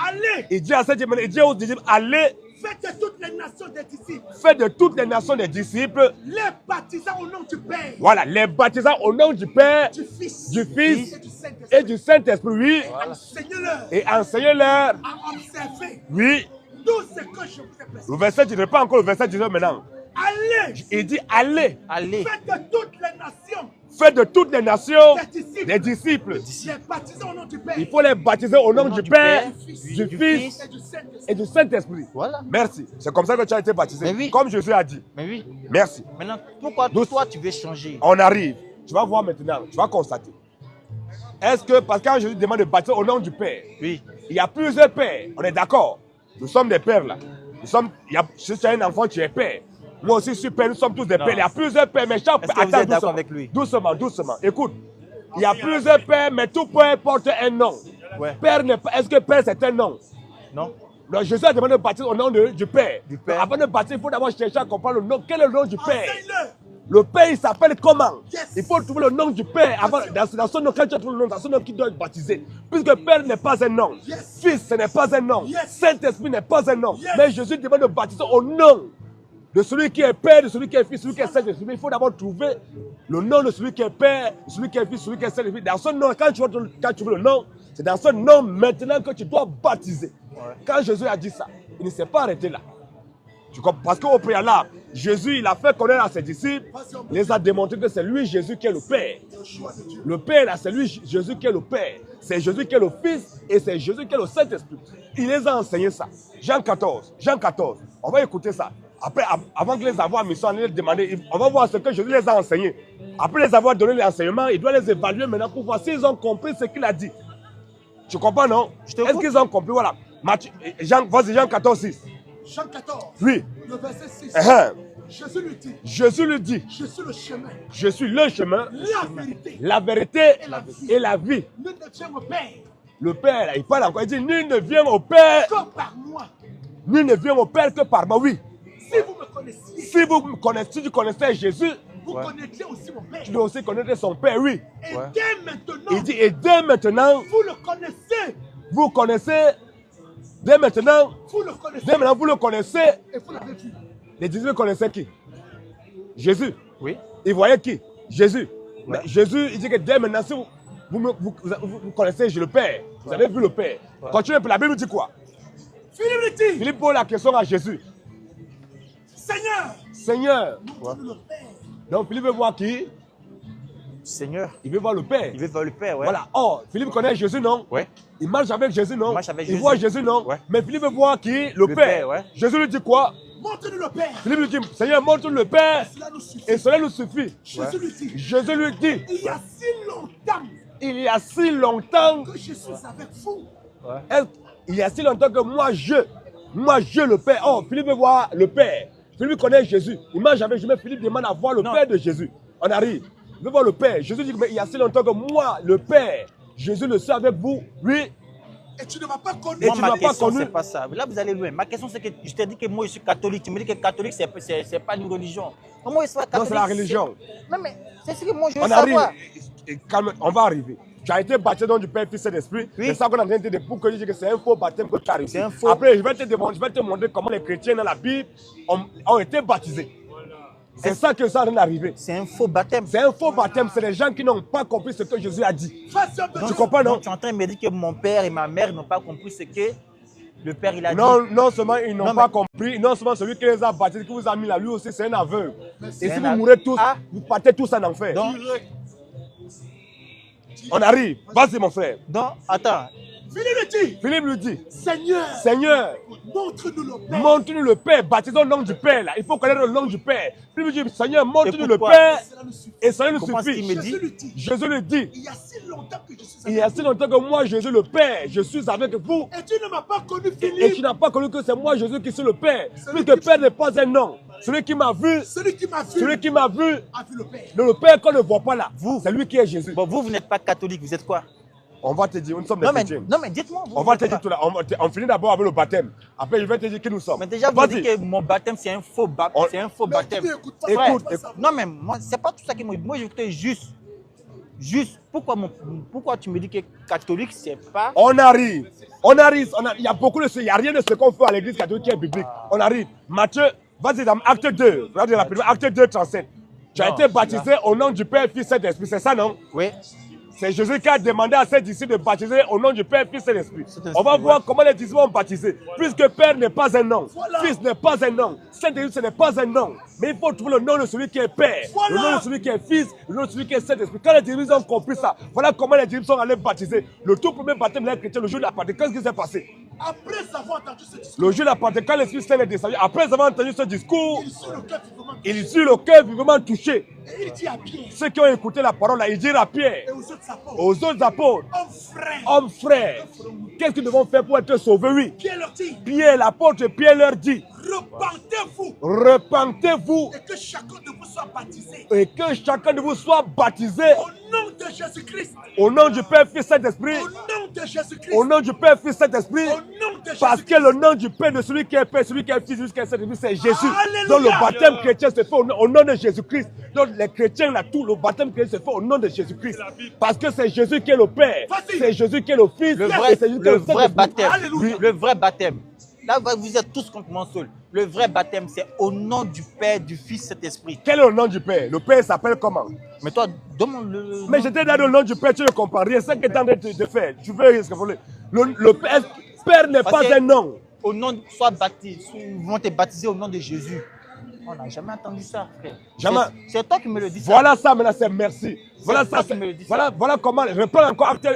Allez.
Il dit à ses disciples, il dit aux disciples, allez.
Faites de toutes les nations des disciples.
Faites de toutes les nations des disciples.
Les baptisant au nom du Père.
Voilà, les baptisant au nom du Père,
du Fils
et du Saint-Esprit. Oui.
Enseignez-leur.
Et enseignez-leur.
À observer.
Oui.
Tout ce que je vous ai prescrit.
Le verset, je ne pas encore le verset 19 maintenant.
Allez.
Il dit allez.
Allez.
Faites de toutes les nations.
Faites de toutes les nations des disciples.
Les baptiser au nom du Père.
Il faut les baptiser au nom du Père, du Fils et du Saint-Esprit.
Voilà.
Merci. C'est comme ça que tu as été baptisé.
Oui.
Comme Jésus a dit.
Mais oui.
Merci.
Maintenant, pourquoi toi tu veux changer?
On arrive. Tu vas voir maintenant. Tu vas constater. Est-ce que, parce que quand Jésus demande de baptiser au nom du Père,
oui.
Il y a plusieurs pères. On est d'accord. Nous sommes des pères là. Si tu as un enfant, tu es père. Moi aussi, je suis père. Nous sommes tous des pères. Il y a plusieurs pères, mais chaque père.
Attends, doucement. Avec lui?
Doucement. Écoute. Il y a plusieurs pères, mais tout père porte un nom.
Ouais.
Est-ce que père c'est un nom?
Non.
Non, Jésus a demandé de baptiser au nom du Père.
Du Père.
Avant de baptiser, il faut d'abord chercher à comprendre le nom. Quel est le nom du Père? Le Père, il s'appelle comment? Il faut trouver le nom du Père. Avant, dans son nom, quand tu as trouvé le nom, dans son nom qui doit être baptisé. Puisque Père n'est pas un nom. Fils, ce n'est pas un nom. Saint-Esprit n'est pas un nom. Mais Jésus demande de baptiser au nom de celui qui est Père, de celui qui est Fils, celui qui est Saint-Esprit. Il faut d'abord trouver le nom de celui qui est Père, de celui qui est Fils, celui qui est Saint-Esprit. Dans son nom, quand tu trouves le nom, c'est dans ce nom maintenant que tu dois baptiser. Ouais. Quand Jésus a dit ça, il ne s'est pas arrêté là. Parce qu'au préalable, Jésus, il a fait connaître à ses disciples, il les a démontré que c'est lui, Jésus, qui est le Père. Le Père, là, c'est lui, Jésus, qui est le Père. C'est Jésus qui est le Fils et c'est Jésus qui est le Saint-Esprit. Il les a enseigné ça. Jean 14, on va écouter ça. Après, avant de les avoir mis, on les demander, on va voir ce que Jésus les a enseigné. Après les avoir donné l'enseignement, il doit les évaluer maintenant pour voir s'ils ont compris ce qu'il a dit. Tu comprends, non? Est-ce qu'ils ont compris? Voilà. Vas-y, Jean 14, 6.
Jean 14,
oui.
Le verset 6.
Jésus lui dit,
je suis le chemin.
Je suis le chemin, la vérité et la vie.
Nul ne vient au Père.
Le Père, il parle encore, il dit, nul ne vient au Père
que par moi.
Nul ne vient au Père que par moi, oui.
Si vous me connaissiez,
si tu connaissais Jésus,
vous connaîtriez aussi mon Père.
Tu dois aussi connaître son Père, oui.
Et dès maintenant,
il dit, et dès maintenant,
vous le connaissez.
Vous connaissez, dès maintenant,
vous le connaissez.
Dès maintenant, vous le connaissez.
Et vous l'avez vu.
Les disciples connaissaient qui? Jésus.
Oui.
Ils voyaient qui? Jésus.
Ouais.
Mais Jésus, il dit que dès maintenant, si vous connaissez le Père, vous avez vu le Père. Ouais. Continuez, la Bible dit quoi? Philippe pose la question à Jésus. Seigneur.
Montre-nous le Père.
Donc Philippe veut voir qui?
Seigneur.
Il veut voir le Père.
Il veut voir le Père, ouais.
Voilà. Oh, Philippe connaît Jésus, non?
Ouais.
Il marche avec Jésus, non?
Il
voit Jésus, non?
Ouais.
Mais Philippe veut voir qui? Le Père.
Ouais.
Jésus lui dit quoi?
Montre-nous le Père.
Philippe lui dit, Seigneur, montre-nous le Père. Et cela nous suffit.
Jésus lui dit,
il y a si longtemps
que je suis avec vous.
Ouais. Il y a si longtemps que moi je le Père. Oh, Philippe veut voir le Père. Philippe connaît Jésus. Il marche avec Jésus, mais Philippe demande à voir le Père de Jésus. On arrive. Il veut voir le Père. Jésus dit, mais il y a si longtemps que moi, le Père, Jésus le sait avec vous. Oui.
Et tu ne m'as pas connu.
Et tu ne m'as pas connu. C'est pas ça. Là, vous allez loin. Ma question, c'est que je t'ai dit que moi, je suis catholique. Tu me dis que catholique, c'est pas une religion. Comment il soit catholique?
Non, c'est la religion.
Non, mais c'est ce que moi, je veux savoir.
On va arriver. Tu as été baptisé dans du Père, Fils et d'Esprit. Oui. C'est ça qu'on a besoin de dire pour que je dise que c'est un faux baptême que tu as réussi. Après, je vais te montrer comment les chrétiens dans la Bible ont été baptisés. C'est ça que ça en est arrivé.
C'est un faux baptême.
C'est un faux baptême. C'est les gens qui n'ont pas compris ce que Jésus a dit.
Donc,
tu comprends, non?
Tu es en train de me dire que mon père et ma mère n'ont pas compris ce que le Père il a dit.
Non seulement ils n'ont pas compris, non seulement celui qui les a baptisés, qui vous a mis là, lui aussi, c'est un aveugle. Et si vous mourrez tous, vous partez tous en enfer.
Donc,
on arrive. Vas-y, mon frère.
Donc, attends.
Philippe lui dit,
Seigneur,
montre-nous le Père, baptisons le nom du Père. Là. Il faut connaître le nom du Père. Philippe lui dit, Seigneur, montre-nous le Père. Et cela nous suffit. Jésus lui dit, il y a si longtemps que moi, Jésus le Père, je suis avec vous.
Et tu ne m'as pas connu, Philippe.
Et tu n'as pas connu que c'est moi, Jésus, qui suis le Père. Puisque Père n'est pas un nom. Celui qui m'a vu,
a vu le Père.
Le Père qu'on ne voit pas là, c'est lui qui est Jésus.
Bon, vous n'êtes pas catholique, vous êtes quoi?
On va te dire, nous sommes des chrétiens.
Non, mais dites-moi.
On va te dire tout là. On finit d'abord avec le baptême. Après, je vais te dire qui nous sommes.
Mais déjà, vous dites que mon baptême, c'est un faux baptême. C'est un faux baptême.
Écoute.
Non, mais moi, c'est pas tout ça qui me dit. Moi, je voulais juste. Pourquoi tu me dis que catholique, c'est pas.
On arrive. Il y a beaucoup de ce. Il n'y a rien de ce qu'on fait à l'église catholique qui est biblique. On arrive. Matthieu, vas-y dans acte 2. Regardez rapidement. Acte 2, 37. Tu as été baptisé au nom du Père, Fils et d'Esprit. C'est ça, non?
Oui.
C'est Jésus qui a demandé à ses disciples de baptiser au nom du Père, Fils et l'Esprit. On va voir comment les disciples ont baptisé. Puisque Père n'est pas un nom, Fils n'est pas un nom, Saint-Esprit ce n'est pas un nom. Mais il faut trouver le nom de celui qui est Père, le nom de celui qui est Fils, le nom de celui qui est Saint-Esprit. Quand les disciples ont compris ça, voilà comment les disciples sont allés baptiser. Le tout premier baptême des chrétiens, le jour de la Pentecôte, qu'est-ce qui s'est passé?
Après avoir entendu ce discours,
le jour de la Pentecôte, quand l'Esprit Saint est descendu, après avoir entendu ce discours, il eut le cœur vivement touché.
Et il dit à Pierre,
ceux qui ont écouté la parole, là, il dit à Pierre,
et aux autres apôtres,
hommes frères, qu'est-ce qu'ils devront faire pour être sauvés? Oui.
Pierre leur dit,
l'apôtre Pierre leur dit, repentez-vous,
et que chacun de vous soit baptisé, au nom de Jésus-Christ,
au nom du Père, Fils, Saint-Esprit, au nom du Père, Fils, Saint-Esprit, parce que le nom du Père de celui qui est Père, celui qui est Fils, celui qui est Saint-Esprit, c'est Jésus. Donc le baptême chrétien se fait au nom de Jésus-Christ. Donc les chrétiens là, tout le baptême chrétien se fait au nom de Jésus-Christ. Parce que c'est Jésus qui est le Père, c'est Jésus qui est le Fils,
le vrai baptême. Le vrai baptême. Là, vous êtes tous contre mon sol. Le vrai baptême, c'est au nom du Père, du Fils, Saint-Esprit.
Quel est le nom du Père? Le Père s'appelle comment?
Mais toi, demande le.
Mais je t'ai donné le nom du Père, tu ne comprends rien. C'est ce que tu es en train de faire. Tu veux ce que vous voulez. Le Père n'est pas un nom.
sois baptisé, vont te baptiser au nom de Jésus. On n'a jamais entendu ça, frère.
Jamais.
C'est toi qui me le dis.
Voilà ça, maintenant, c'est merci. Voilà ça, voilà comment, je prends encore acte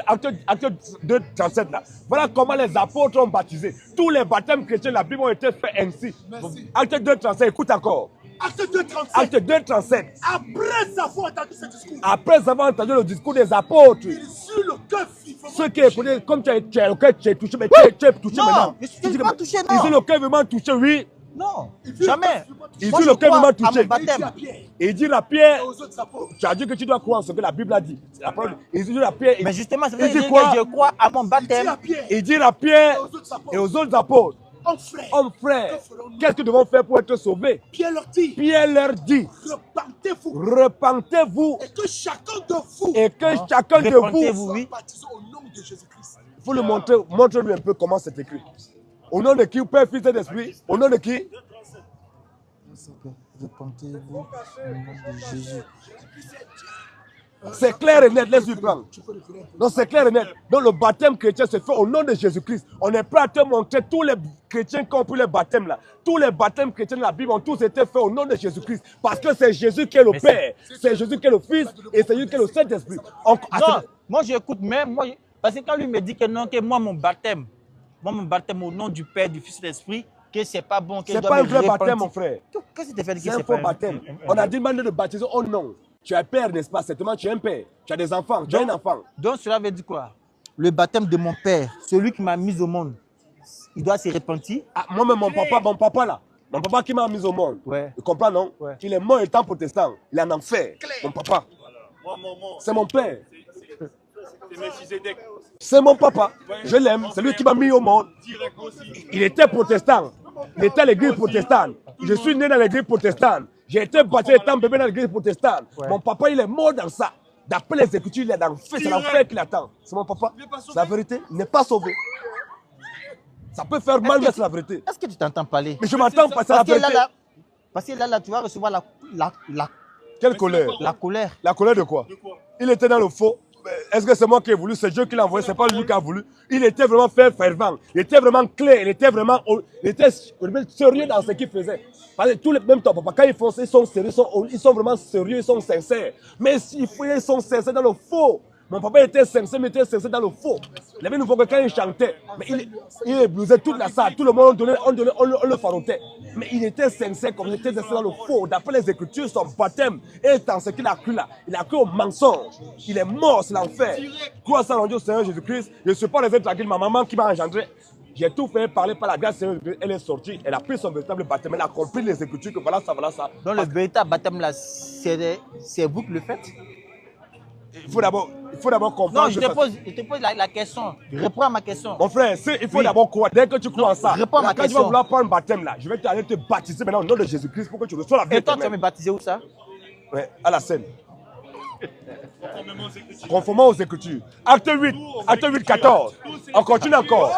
2, 37 là. Voilà comment les apôtres ont baptisé. Tous les baptêmes chrétiens de la Bible ont été faits ainsi. Merci. Acte 2, 37, écoute encore.
Acte 2, 37.
Acte 2, 37.
Après avoir entendu ce discours.
Après avoir entendu le discours des apôtres.
Il eut le cœur vivement.
Ceux qui écoutaient, comme tu as le cœur, tu es touché, mais tu es touché maintenant.
Je suis pas touché, non.
Ils ont le cœur vraiment touché, oui.
Non, jamais.
Ils ont le cœur vraiment touché.
Il
dit à Pierre, tu as dit que tu dois croire en ce que la Bible a dit. Il dit à Pierre,
mais justement, c'est vrai que je crois à mon baptême.
Il dit à Pierre et aux autres apôtres, hommes frères, qu'est-ce que nous devons faire pour être sauvés?
Pierre leur dit,
repentez-vous,
et que chacun de vous,
soit baptisé au nom de Jésus-Christ. Il faut le montrer, montre-lui un peu comment c'est écrit. Au nom de qui? Père, Fils et Esprit. Au nom de qui?
Repentez-vous au nom de Jésus.
C'est clair et net, laisse-lui prendre. Donc c'est clair et net. Donc le baptême chrétien se fait au nom de Jésus-Christ. On est prêt à te montrer tous les chrétiens qui ont pris les baptêmes là. Tous les baptêmes chrétiens de la Bible ont tous été faits au nom de Jésus-Christ. Parce que c'est Jésus qui est le Père, c'est Jésus qui est le Fils et c'est Jésus qui est le Saint-Esprit.
Non, moi j'écoute même, parce que quand lui me dit que non, que moi mon baptême au nom du Père, du Fils et de l'Esprit, que c'est pas bon, que
c'est pas un vrai baptême, mon frère.
Qu'est-ce que tu fais de
c'est un faux baptême. On a demandé de baptiser au nom. Tu es père, n'est-ce pas? Certainement, tu es un père. Tu as des enfants, tu as un enfant.
Donc cela veut dire quoi? Le baptême de mon père, celui qui m'a mis au monde, il doit se repentir.
Ah, moi-même, mon papa là, mon papa qui m'a mis au monde.
Ouais.
Tu comprends, non? Ouais. Il est mort étant protestant. Il est en enfer. Mon papa. C'est mon père. C'est mon papa. Je l'aime. C'est lui qui m'a mis au monde. Il était protestant. Il était à l'église protestante. Je suis né dans l'église protestante. J'ai été baptisé étant bébé dans l'église protestante. Ouais. Mon papa, il est mort dans ça. D'après les Écritures, il est dans l'enfer. C'est l'enfer qui l'attend. C'est mon papa. C'est la vérité. Il n'est pas sauvé. Ça peut faire mal, mais c'est la vérité.
Est-ce que tu t'entends parler?
Mais je m'entends pas, c'est la vérité.
Parce que là, tu vas recevoir la
Quelle colère?
La colère.
La colère de quoi? Il était dans le faux. Est-ce que c'est moi qui ai voulu? C'est Dieu qui l'a envoyé, c'est pas lui qui a voulu. Il était vraiment fervent, il était vraiment clair, il était sérieux dans ce qu'il faisait. Parce que tous les mêmes temps, papa, quand ils font ça, ils sont sérieux, ils sont vraiment sérieux, ils sont sincères. Mais ils sont sincères dans le faux. Mon papa était sincère, mais il était sincère dans le faux. Il avait une voix que quand il chantait, mais il éblouissait toute la salle, tout le monde on le farotait. Mais il était sincère comme il était sincère dans le faux. D'après les Écritures, son baptême est dans ce qu'il a cru là. Il a cru au mensonge. Il est mort, c'est l'enfer. Gloire soit rendue au Seigneur Jésus-Christ. Je ne suis pas resté tranquille. Ma maman qui m'a engendré, j'ai tout fait parler par la grâce du Seigneur Jésus-Christ. Elle est sortie, elle a pris son véritable baptême. Elle a compris les Écritures que voilà ça, voilà ça.
Donc le véritable baptême là, c'est vous qui le faites?
Il faut d'abord comprendre.
Non, je te pose la question. Réponds à ma question.
Mon frère, il faut d'abord croire. Dès que tu crois en ça,
réponds à ma
quand
question.
tu vas vouloir prendre un baptême là, je vais aller te baptiser maintenant au nom de Jésus-Christ pour que tu reçoives la vie.
Et toi, tu vas me baptiser où ça?
Ouais, à la scène. Conformément aux Écritures. Acte 8, 14. On continue encore.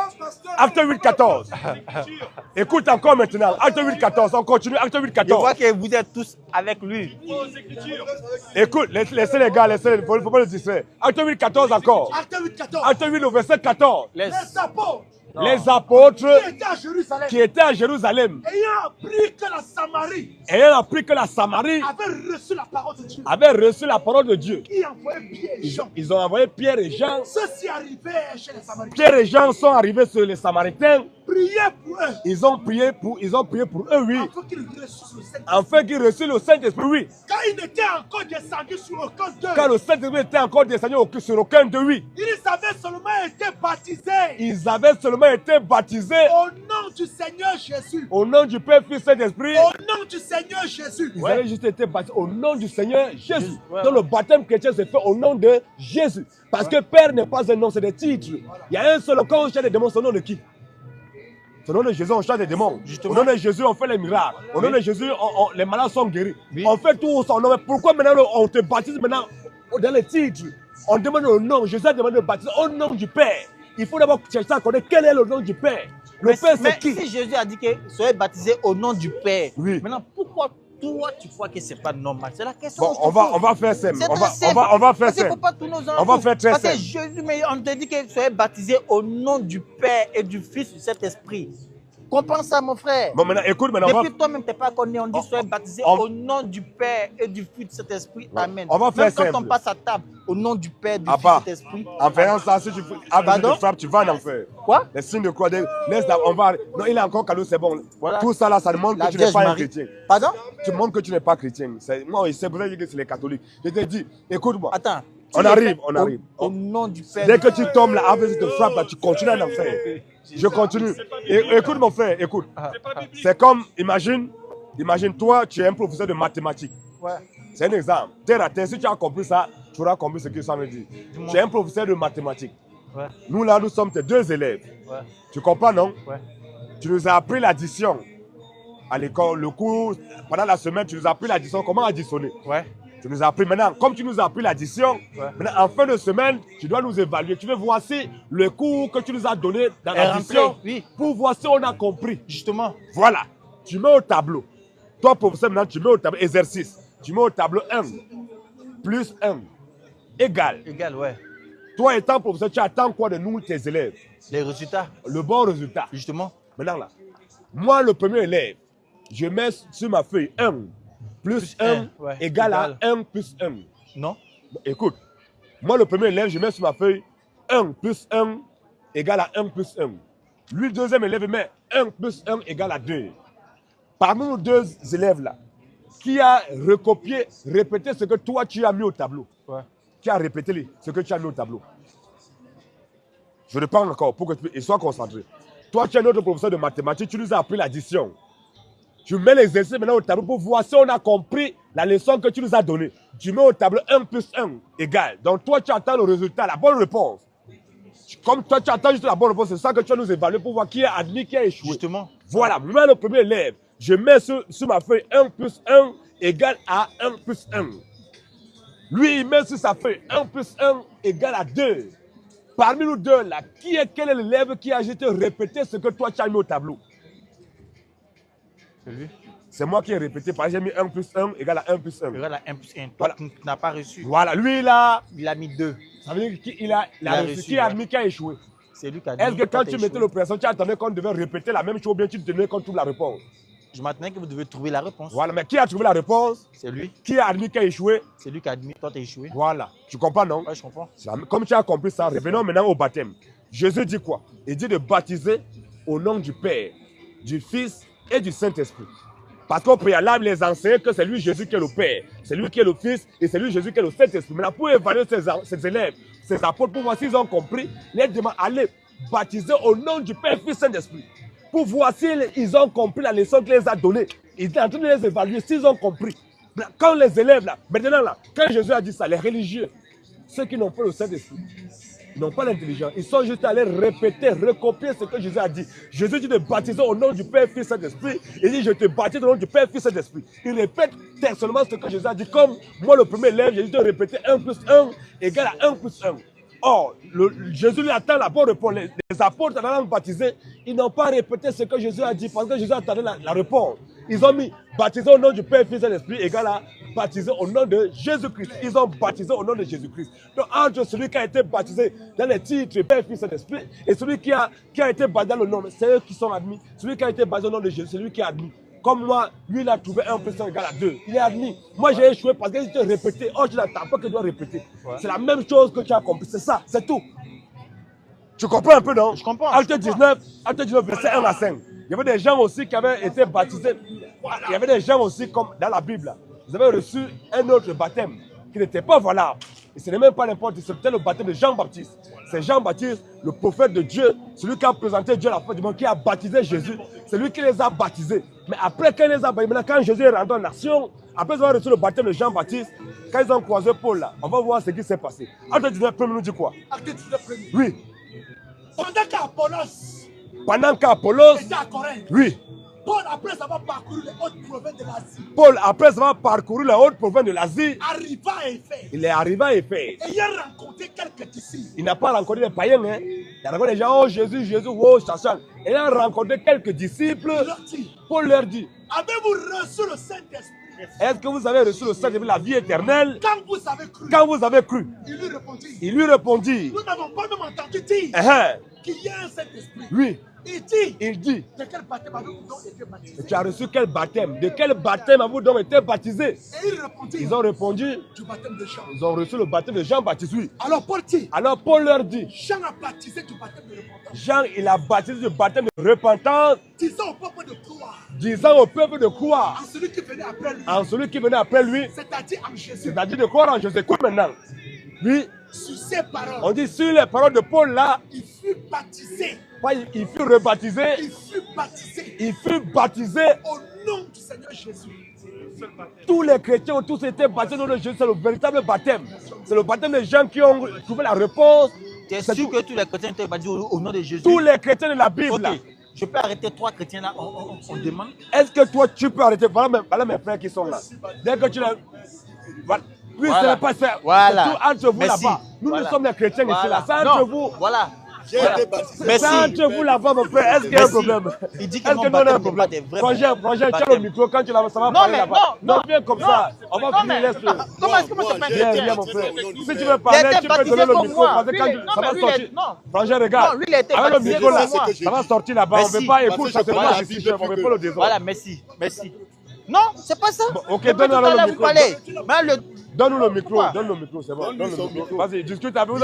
Acte 8, 14. Écoute encore maintenant. Acte 8, 14. On continue. Acte 8, 14.
Je vois que vous êtes tous avec lui.
Écoute, laissez les gars, il ne faut pas le distraire. Acte 8, 14 encore.
Acte 8, 14.
Acte 8, au verset 14.
Les apôtres
qui étaient à Jérusalem, ayant appris que la Samarie
avait reçu la parole de Dieu,
ils ont envoyé Pierre et Jean.
Ceux-ci arrivaient chez les Samaritains.
Pierre et Jean sont arrivés sur les Samaritains.
Priez pour eux.
Ils ont prié pour eux, oui. Afin qu'ils reçussent le Saint-Esprit, oui.
Quand il n'était encore descendu sur aucun d'eux.
Quand le Saint-Esprit était encore descendu sur aucun d'eux, oui.
Ils avaient seulement été baptisés. Au nom du Seigneur Jésus.
Au nom du Père, Fils et Saint-Esprit.
Au nom du Seigneur Jésus.
Ils avaient juste été baptisés au nom du Seigneur Jésus. Donc le baptême chrétien se fait au nom de Jésus. Parce que Père n'est pas un nom, c'est des titres. Il y a un seul, quand on cherche des démons, c'est le nom de qui? Au nom de Jésus, on chasse des démons. Justement. Au nom de Jésus, on fait les miracles. Au nom de Jésus, les malades sont guéris. Oui. On fait tout son nom. Mais pourquoi maintenant on te baptise maintenant dans les titres? On demande le nom. Jésus a demandé de baptiser au nom du Père. Il faut d'abord chercher à connaître quel est le nom du Père. Le Père, c'est qui?
Si Jésus a dit que soyez baptisés au nom du Père,
oui.
Maintenant pourquoi toi tu crois que c'est pas normal? C'est la question.
Bon, on va faire simple. On va faire simple. On va faire très simple.
Parce que Jésus, mais on te dit que soyez baptisés au nom du Père et du Fils du Saint-Esprit. Comprends ça, mon frère.
Bon, maintenant, écoute, maintenant.
Depuis toi-même, tu n'es pas connu. On dit soyez baptisés au nom du Père et du Fils de cet esprit. Amen.
On va faire
Même
simple.
quand on passe à table, au nom du Père, du Fils de cet esprit.
En faisant ça, si tu frappes, tu vas en enfer.
Quoi?
Les signes de croix, laisse-la, on va. Non, il est encore cadeau, c'est bon. Voilà. Tout ça là, ça demande que tu n'es pas un chrétien.
Pardon?
Tu montres que tu n'es pas chrétien. Moi, c'est pour ça que c'est les catholiques. Je te dis, écoute-moi.
Attends.
On arrive.
Au nom du Père.
Dès que tu tombes là, avec te frappe là, tu continues à en faire. Je continue. Écoute mon frère, écoute. C'est comme, imagine toi, tu es un professeur de mathématiques.
Ouais.
C'est un exemple. Terre à terre, si tu as compris ça, tu auras compris ce que ça veut dire. Tu es un professeur de mathématiques. Ouais. Nous là, nous sommes tes 2 élèves. Ouais. Tu comprends, non? Ouais. Tu nous as appris l'addition. À l'école, le cours, pendant la semaine, tu nous as appris l'addition, comment additionner. Ouais. Tu nous as appris maintenant, comme tu nous as appris l'addition, maintenant en fin de semaine, tu dois nous évaluer. Tu veux voir si le cours que tu nous as donné dans l'addition, oui, pour voir si on a compris.
Justement.
Voilà. Tu mets au tableau. Toi, professeur, maintenant, tu mets au tableau exercice. Tu mets au tableau 1 plus 1 égale.
Égal, ouais.
Toi, étant professeur, tu attends quoi de nous, tes élèves?
Les résultats.
Le bon résultat.
Justement.
Maintenant là, moi, le premier élève, je mets sur ma feuille 1 plus 1 ouais, égale à 1 plus 1.
Non.
Écoute, moi le premier élève, je mets sur ma feuille 1 plus 1 égale à 1 plus 1. Lui, le deuxième élève, il met 1 plus 1 égale à 2. Parmi nos 2 élèves là, qui a recopié, répété ce que toi tu as mis au tableau? Ouais. Qui a répété ce que tu as mis au tableau? Je reprends encore pour que tu sois concentré. Toi, tu es notre professeur de mathématiques, tu nous as appris l'addition. Tu mets l'exercice maintenant au tableau pour voir si on a compris la leçon que tu nous as donnée. Tu mets au tableau 1 plus 1 égale. Donc toi, tu attends le résultat, la bonne réponse. Comme toi, tu attends juste la bonne réponse, c'est ça que tu vas nous évaluer pour voir qui a admis, qui a échoué.
Justement.
Voilà, moi le premier élève, je mets sur ma feuille 1 plus 1 égale à 1 plus 1. Lui, il met sur sa feuille 1 plus 1 égale à 2. Parmi nous 2 là, quel est l'élève qui a juste répété ce que toi tu as mis au tableau? C'est moi qui ai répété, parce que j'ai mis 1 plus 1 égale à 1 plus 1.
Égale à 1 plus 1. Toi,
voilà.
Tu n'as pas reçu.
Voilà, lui là,
il a mis 2.
Ça veut dire qu'il a reçu. Qui a admis, qui a échoué?
C'est lui qui a admis.
Est-ce que quand tu mettais l'opération, tu attendais qu'on devait répéter la même chose ou bien tu te tenais qu'on trouve la réponse?
Je m'attendais que vous devez trouver la réponse.
Voilà, mais qui a trouvé la réponse?
C'est lui.
Qui a admis, qui a échoué?
C'est lui qui a admis, toi tu as échoué.
Voilà, tu comprends non?
Oui, je comprends.
Comme tu as compris ça, revenons maintenant au baptême. Jésus dit quoi? Il dit de baptiser au nom du Père, du Fils et du Saint-Esprit. Parce qu'au préalable, les enseignaient que c'est lui Jésus qui est le Père, c'est lui qui est le Fils et c'est lui Jésus qui est le Saint-Esprit. Maintenant, pour évaluer ses élèves, ses apôtres, pour voir s'ils ont compris, les demande allez baptiser au nom du Père, Fils et Saint-Esprit. Pour voir s'ils ont compris la leçon qu'il les a donnée. Il est en train de les évaluer s'ils ont compris. Quand les élèves, là, maintenant, là, quand Jésus a dit ça, les religieux, ceux qui n'ont pas le Saint-Esprit, ils n'ont pas l'intelligence. Ils sont juste allés répéter, recopier ce que Jésus a dit. Jésus dit de baptiser au nom du Père, Fils et Saint-Esprit. Il dit, je te baptise au nom du Père, Fils et Saint-Esprit. Il répète personnellement ce que Jésus a dit. Comme moi, le premier élève, j'ai dit de répéter 1 plus 1 égale à 1 plus 1. Or, Jésus lui attend la bonne réponse. Les apôtres, en allant baptiser, ils n'ont pas répété ce que Jésus a dit parce que Jésus attendait la réponse. Ils ont mis baptiser au nom du Père, Fils et l'Esprit égale à baptiser au nom de Jésus-Christ. Ils ont baptisé au nom de Jésus-Christ. Donc, entre celui qui a été baptisé dans les titres Père, Fils et l'Esprit et celui qui a été baptisé dans le nom, c'est eux qui sont admis. Celui qui a été baptisé au nom de Jésus, c'est lui qui est admis. Comme moi, lui, il a trouvé 1 plus 1 égale à 2. Il est admis. Moi, j'ai échoué parce que je te répété. Oh, je n'attends pas que tu dois répéter. Ouais. C'est la même chose que tu as compris. C'est ça, c'est tout. Tu comprends un peu, non?
Je comprends.
Acte 19, verset 1 à 5. Il y avait des gens aussi qui avaient été baptisés. Il y avait des gens aussi, comme dans la Bible, ils avaient reçu un autre baptême qui n'était pas valable. Et ce n'est même pas n'importe qui, c'était le baptême de Jean-Baptiste. C'est Jean-Baptiste, le prophète de Dieu, celui qui a présenté Dieu à la fin du monde, qui a baptisé Jésus. C'est lui qui les a baptisés. Mais après, quand, quand Jésus est rentré en action, après avoir reçu le baptême de Jean-Baptiste, quand ils ont croisé Paul là, on va voir ce qui s'est passé. Acte 19, nous dit quoi?
Acte 19,
oui.
Pendant
qu'Apollos
était à Corinthe.
Oui.
Paul, après avoir parcouru les hautes provinces de l'Asie.
Paul, après avoir parcouru les hautes provinces de l'Asie,
arriva à Éphèse.
Il est arrivé à Éphèse.
Ayant rencontré quelques disciples.
Il n'a pas rencontré des païens, hein. Il a rencontré des gens, oh Jésus, Jésus, oh Chachan. Il a rencontré quelques disciples. Paul leur dit,
avez-vous reçu le Saint-Esprit?
Est-ce que vous avez reçu le Saint-Esprit, la vie éternelle?
Quand vous avez cru.
Quand vous avez cru.
Il lui répondit.
Il lui répondit.
Nous n'avons pas même entendu dire
qu'il
y a un Saint-Esprit.
Oui. Il dit.
De quel baptême avez-vous donc été baptisé?
Tu as reçu quel baptême? De quel baptême avez-vous donc été baptisé?
Et
ils ont répondu.
Du baptême de Jean.
Ils ont reçu le baptême de Jean-Baptiste, oui.
Alors Paul dit.
Alors Paul leur dit.
Jean a baptisé du baptême de repentance.
Jean, il a baptisé du baptême de repentance.
Disant au peuple de croire.
Disant au peuple de croire.
En celui qui venait après lui.
En celui qui venait après lui.
C'est-à-dire en Jésus.
C'est-à-dire de croire en Jésus. Écoute maintenant. Oui.
Sur ces paroles.
On dit sur les paroles de Paul là.
Il fut baptisé.
Il fut rebaptisé.
Il fut baptisé.
Il fut baptisé.
Au nom du Seigneur Jésus.
Tous les chrétiens ont tous été baptisés au nom de Jésus. C'est le véritable baptême. C'est le baptême des gens qui ont trouvé la réponse.
Tu es sûr que tous les chrétiens ont été baptisés au nom de Jésus?
Tous les chrétiens de la Bible.
Okay.
Là.
Je peux arrêter 3 chrétiens là, on demande.
Est-ce que toi tu peux arrêter? Voilà mes frères qui sont là. Dès que tu l'as. Voilà. Oui,
Voilà.
ce n'est pas ça.
Voilà.
C'est tout entre vous là-bas. Nous, nous sommes des chrétiens ici là. C'est entre vous.
Voilà.
C'est entre vous là-bas, mon frère. Est-ce qu'il y a un problème?
Il dit que
est-ce que nous on a un problème? Frangère, tiens le micro quand tu l'as, ça va parler là-bas. Non, viens comme ça. On va finir, laisse-le.
Comment est-ce que moi je peux
Viens, mon frère. Si tu veux parler, tu peux donner le micro. Parce que quand ça va sortir. Frangère, regarde. Avec le micro là, ça va sortir là-bas. On ne veut pas écouter ça, c'est pas ici, chef. On ne veut pas le désordre.
Voilà, merci. Non, c'est pas ça.
Ok, donne-nous le micro. Donne-nous le micro, c'est bon. Donne-nous le micro. Vas-y, discute avec vous.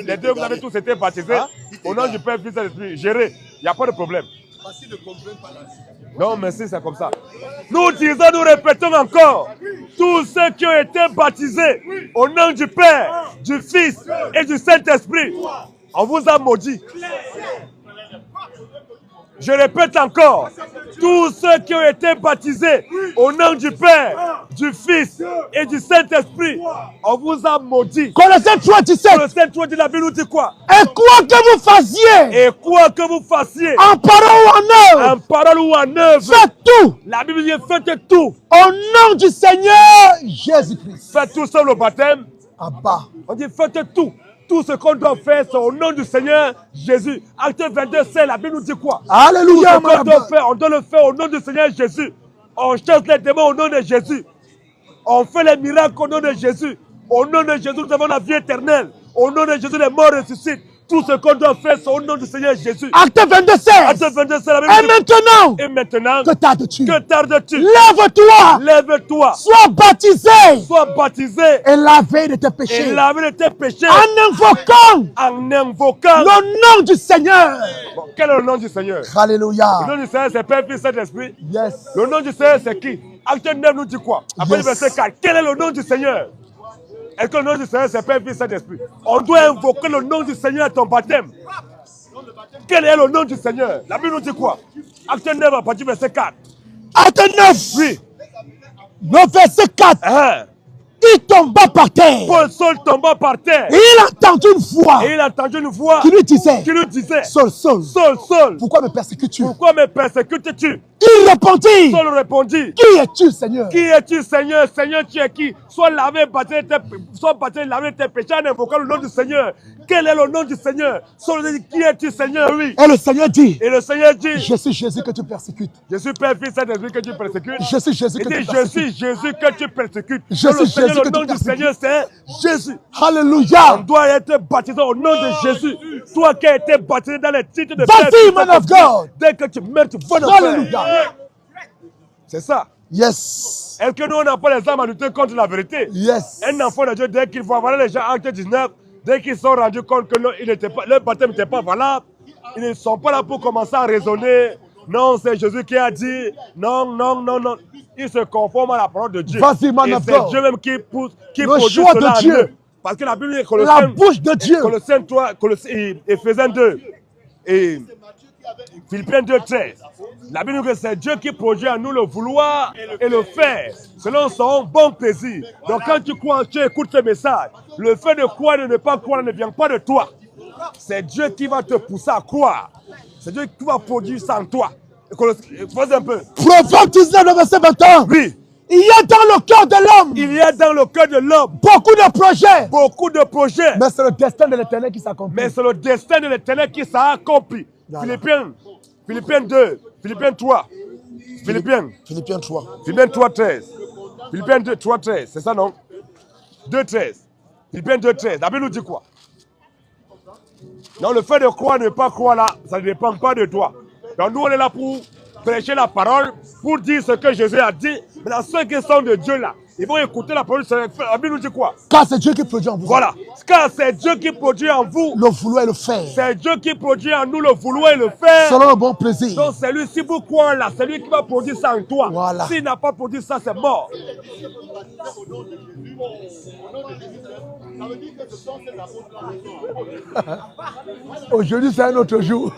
Les deux, vous avez tous été baptisés au nom du Père, Fils et l'Esprit. Gérez, il n'y a pas de problème. Non, merci, c'est comme ça. Nous disons, nous répétons encore. Tous ceux qui ont été baptisés au nom du Père, du Fils et du Saint-Esprit, on vous a maudit. Je répète encore, tous ceux qui ont été baptisés au nom du Père, du Fils et du Saint-Esprit, on vous a maudit.
Colossiens 3:17.
Colossiens 3 dit la Bible nous dit quoi?
Et quoi que vous fassiez,
Et quoi que vous fassiez,
en parole ou en œuvre,
en parole ou en œuvre,
faites tout
la Bible dit faites tout.
au nom du Seigneur Jésus-Christ.
Faites tout sur le baptême.
En bas.
On dit faites tout. Tout ce qu'on doit faire, c'est au nom du Seigneur Jésus. Acte 22, c'est la Bible nous dit quoi?
Alléluia.
Tout ce qu'on doit faire, on doit le faire au nom du Seigneur Jésus. On chasse les démons au nom de Jésus. On fait les miracles au nom de Jésus. Au nom de Jésus, nous avons la vie éternelle. Au nom de Jésus, les morts ressuscitent. Tout ce qu'on doit faire, c'est au nom du Seigneur Jésus.
Acte 22, 16.
Acte 22, c'est la Bible.
Et maintenant,
que
tardes-tu?
Lève-toi.
Lève-toi. Sois baptisé. Et lavé de tes péchés. En invoquant le nom du Seigneur.
Bon, quel est le nom du Seigneur?
Alléluia.
Le nom du Seigneur, c'est Père, Fils, Saint-Esprit.
Yes.
Le nom du Seigneur, c'est qui? Acte 9 nous dit quoi? Après le verset 4. Quel est le nom du Seigneur? Est-ce que le nom du Seigneur, c'est Père, Fils, Saint-Esprit? On doit invoquer le nom du Seigneur à ton baptême. Quel est le nom du Seigneur? La Bible nous dit quoi? Acte 9 à partir du verset 4.
Acte 9.
Oui.
Le verset 4. Il tomba par terre.
Paul Saul tomba par terre.
Et il a entendu une voix. Qui lui disait. Saul. Pourquoi me persécutes-tu?
Il
répondit.
Saul répondit.
Qui es-tu, Seigneur?
Seigneur, tu es qui? Sois baptisé, lavé tes péchés en invoquant le nom du Seigneur. Quel est le nom du Seigneur? Saul dit, qui es-tu, Seigneur? Oui.
Et le Seigneur dit.
Je
suis Jésus que tu persécutes.
Je suis Père, Fils, Saint-Esprit que tu persécutes.
Je suis Jésus que tu persécutes.
Je suis Jésus que tu persécutes.
Le
nom du Seigneur, c'est Jésus.
Alléluia.
On doit être baptisé au nom de Jésus. Toi qui as été baptisé dans les titres de
Père, man of God.
Dès que tu meurs, tu vas dans
Alléluia.
C'est ça.
Yes.
Est-ce que nous, on n'a pas les armes à lutter contre la vérité?
Yes.
Un enfant de Dieu, dès qu'il voit, voilà les gens, acte 19, dès qu'ils sont rendus compte que leur baptême n'était pas valable, ils ne sont pas là pour commencer à raisonner. Non, c'est Jésus qui a dit. Non. Ils se conforment à la parole de Dieu.
Vas-y, man of God.
C'est Dieu même qui produit
choix
cela
de Dieu.
en eux. Parce que la Bible dit
la bouche de Dieu.
Colossiens 3, Éphésiens 2 et Philippiens 2, 13. La Bible dit que c'est Dieu qui produit en nous le vouloir et le faire selon son bon plaisir. Donc quand tu crois, tu écoutes ce message. Le fait de croire et de ne pas croire ne vient pas de toi. C'est Dieu qui va te pousser à croire. C'est Dieu qui va produire ça en toi. Pose un peu.
Proverbe 19, verset 21.
Oui.
Il y a dans le cœur de l'homme.
Il y a dans le cœur de l'homme.
Beaucoup de projets.
Mais
c'est le destin de l'Éternel qui s'accomplit.
Philippiens 2. Philippiens 3. Philippiens 3, 13. Philippiens 2, 3, 13. C'est ça, non? 2, 13. Philippiens 2, 13. La Bible nous dit quoi? Donc le fait de croire, ne pas croire là, ça ne dépend pas de toi. Donc nous on est là pour prêcher la parole, pour dire ce que Jésus a dit. Maintenant ceux qui sont de Dieu là, ils vont écouter la parole. La Bible nous dit quoi?
Car c'est Dieu qui produit en vous.
Voilà. Car c'est Dieu qui produit en vous
le vouloir et le faire.
C'est Dieu qui produit en nous le vouloir et le faire.
Selon le bon plaisir.
Donc c'est lui, si vous croyez là, c'est lui qui va produire ça en toi.
Voilà.
S'il n'a pas produit ça, c'est mort.
Aujourd'hui, c'est un autre jour.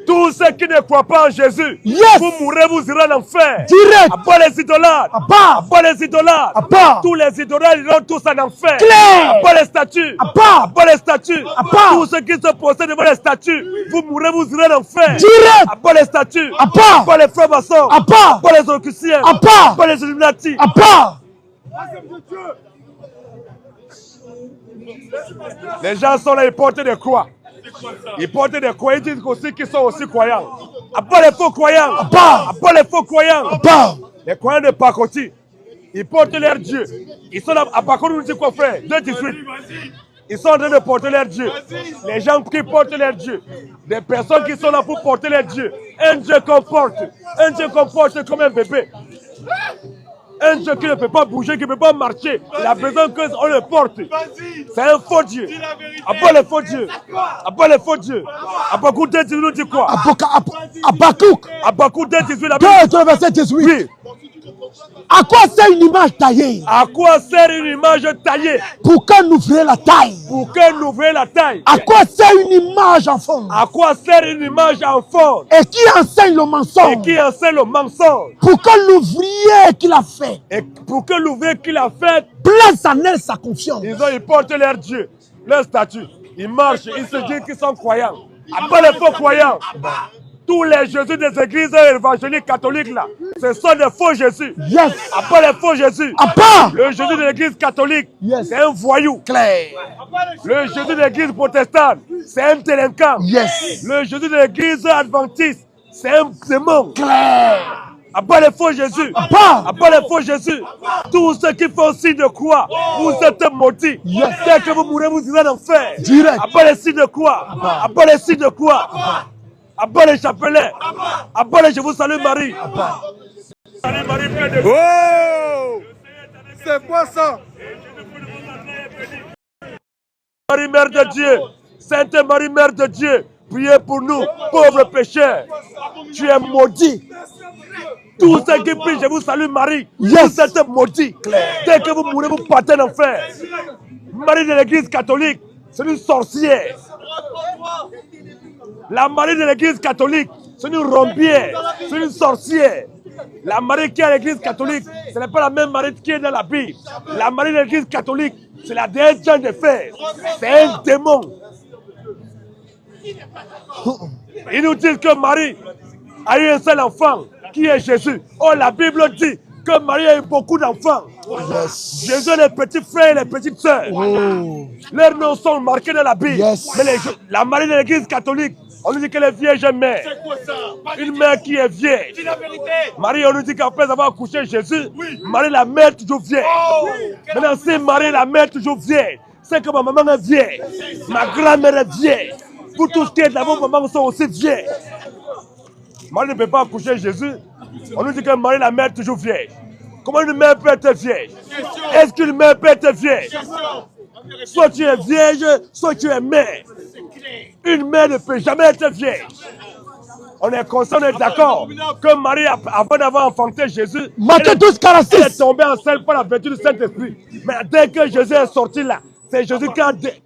Tous ceux qui ne croient pas en Jésus,
yes.
Vous mourrez, vous irez en enfer.
Direct.
À part les idolâtres.
À part.
À part les idolâtres.
À part.
Tous les idolâtres iront tous en enfer.
Claire.
À part les statues.
À part.
À part les statues.
À part.
Tous ceux qui se possèdent devant les statues, vous mourrez, vous irez en enfer.
Direct.
À part les statues.
À part.
À part les francs-maçons.
À part.
À part les occultiens.
À part.
À part les illuminati.
À part.
Les gens sont là, ils portent des croix. Ils portent des croix, ils disent aussi qu'ils sont aussi croyants. À part les faux croyants.
À part.
À part les faux croyants.
À part.
Les croyants de Pakoti, ils portent leur Dieu. Ils sont là, à Pakoti, nous dit quoi frère? 2-18. Ils sont en train de porter leur Dieu. Les gens qui portent leur Dieu. Des personnes qui sont là pour porter leur Dieu. Un Dieu qu'on porte. Un Dieu qu'on porte comme un bébé. Un Dieu qui ne peut pas bouger, qui ne peut pas marcher. Il a besoin qu'on le porte. C'est un faux Dieu. À part les faux dieux. À part les faux dieux. Habakkuk 2:18 nous dit quoi?
Habakkuk.
Habakkuk 2:18. La
Bible. Verset 18. Oui. À quoi sert une image taillée?
À quoi sert une image taillée?
Pour qu'on ouvre la taille.
Pour qu'on ouvre la taille.
À quoi sert une image en forme?
À quoi sert une image en forme?
Et qui enseigne le mensonge?
Et qui enseigne le mensonge?
Pour que l'ouvrier qui l'a fait.
Et pour que l'ouvrier qui l'a fait
place en elle sa confiance.
Ils portent leur Dieu, leur statut. Ils marchent, ils se disent qu'ils sont croyants. Après les faux croyants. Tous les Jésus des églises évangéliques catholiques là, ce sont des faux Jésus.
Yes.
Après les faux Jésus. Le Jésus de l'église catholique, yes. C'est un voyou.
Claire.
Le Jésus de l'église protestante, c'est un délinquant.
Yes.
Le Jésus de l'église adventiste, c'est un démon.
Claire.
Après les faux Jésus, après les faux Jésus, tous ceux qui font signe de croix, vous êtes maudits. Yes. Dès que vous mourrez, vous irez en enfer.
Direct.
Après les signes de croix, après les signes de croix. Après les chapelets, après les je vous salue Marie. Salut Marie, plein de...
Oh! C'est quoi ça?
Marie, Mère de Dieu, Sainte Marie, Mère de Dieu, priez pour nous, pauvres pécheurs. Tu es maudit. Tous ceux qui prient, je vous salue Marie. Yes. Vous êtes maudits. Dès que vous mourrez, vous partez en enfer. Marie de l'église catholique, c'est une sorcière. La Marie de l'église catholique, c'est une rompière, c'est une sorcière. La Marie qui est à l'église catholique, ce n'est pas la même Marie qui est dans la Bible. La Marie de l'église catholique, c'est la déesse Jeanne de Fer. C'est un démon. Ils nous disent que Marie a eu un seul enfant, qui est Jésus. Oh, la Bible dit que Marie a eu beaucoup d'enfants. Yes. Jésus a les petits frères et les petites sœurs. Oh. Leurs noms sont marqués dans la Bible. Yes. Mais la Marie de l'église catholique, on nous dit qu'elle est vierge mère. C'est quoi ça? Une mère qui est vierge. Dis la vérité. Marie, on nous dit qu'après avoir accouché Jésus, oui. Marie la mère toujours vierge. Oh. Maintenant, si Marie la mère toujours vierge, c'est que ma maman est vierge. Ma grand-mère est vierge. Pour tout ce qui est de la vos mamans sont aussi vierges. Marie ne peut pas accoucher Jésus. On nous dit que Marie la mère est toujours vierge. Comment une mère peut être vierge? Est-ce qu'une mère peut être vierge? Soit tu es vierge, soit tu es mère. Une mère ne peut jamais être vierge. On est conscient, on est d'accord que Marie, avant d'avoir enfanté Jésus, elle est tombée enceinte par la vertu du Saint-Esprit. Mais dès que Jésus est sorti là, c'est Jésus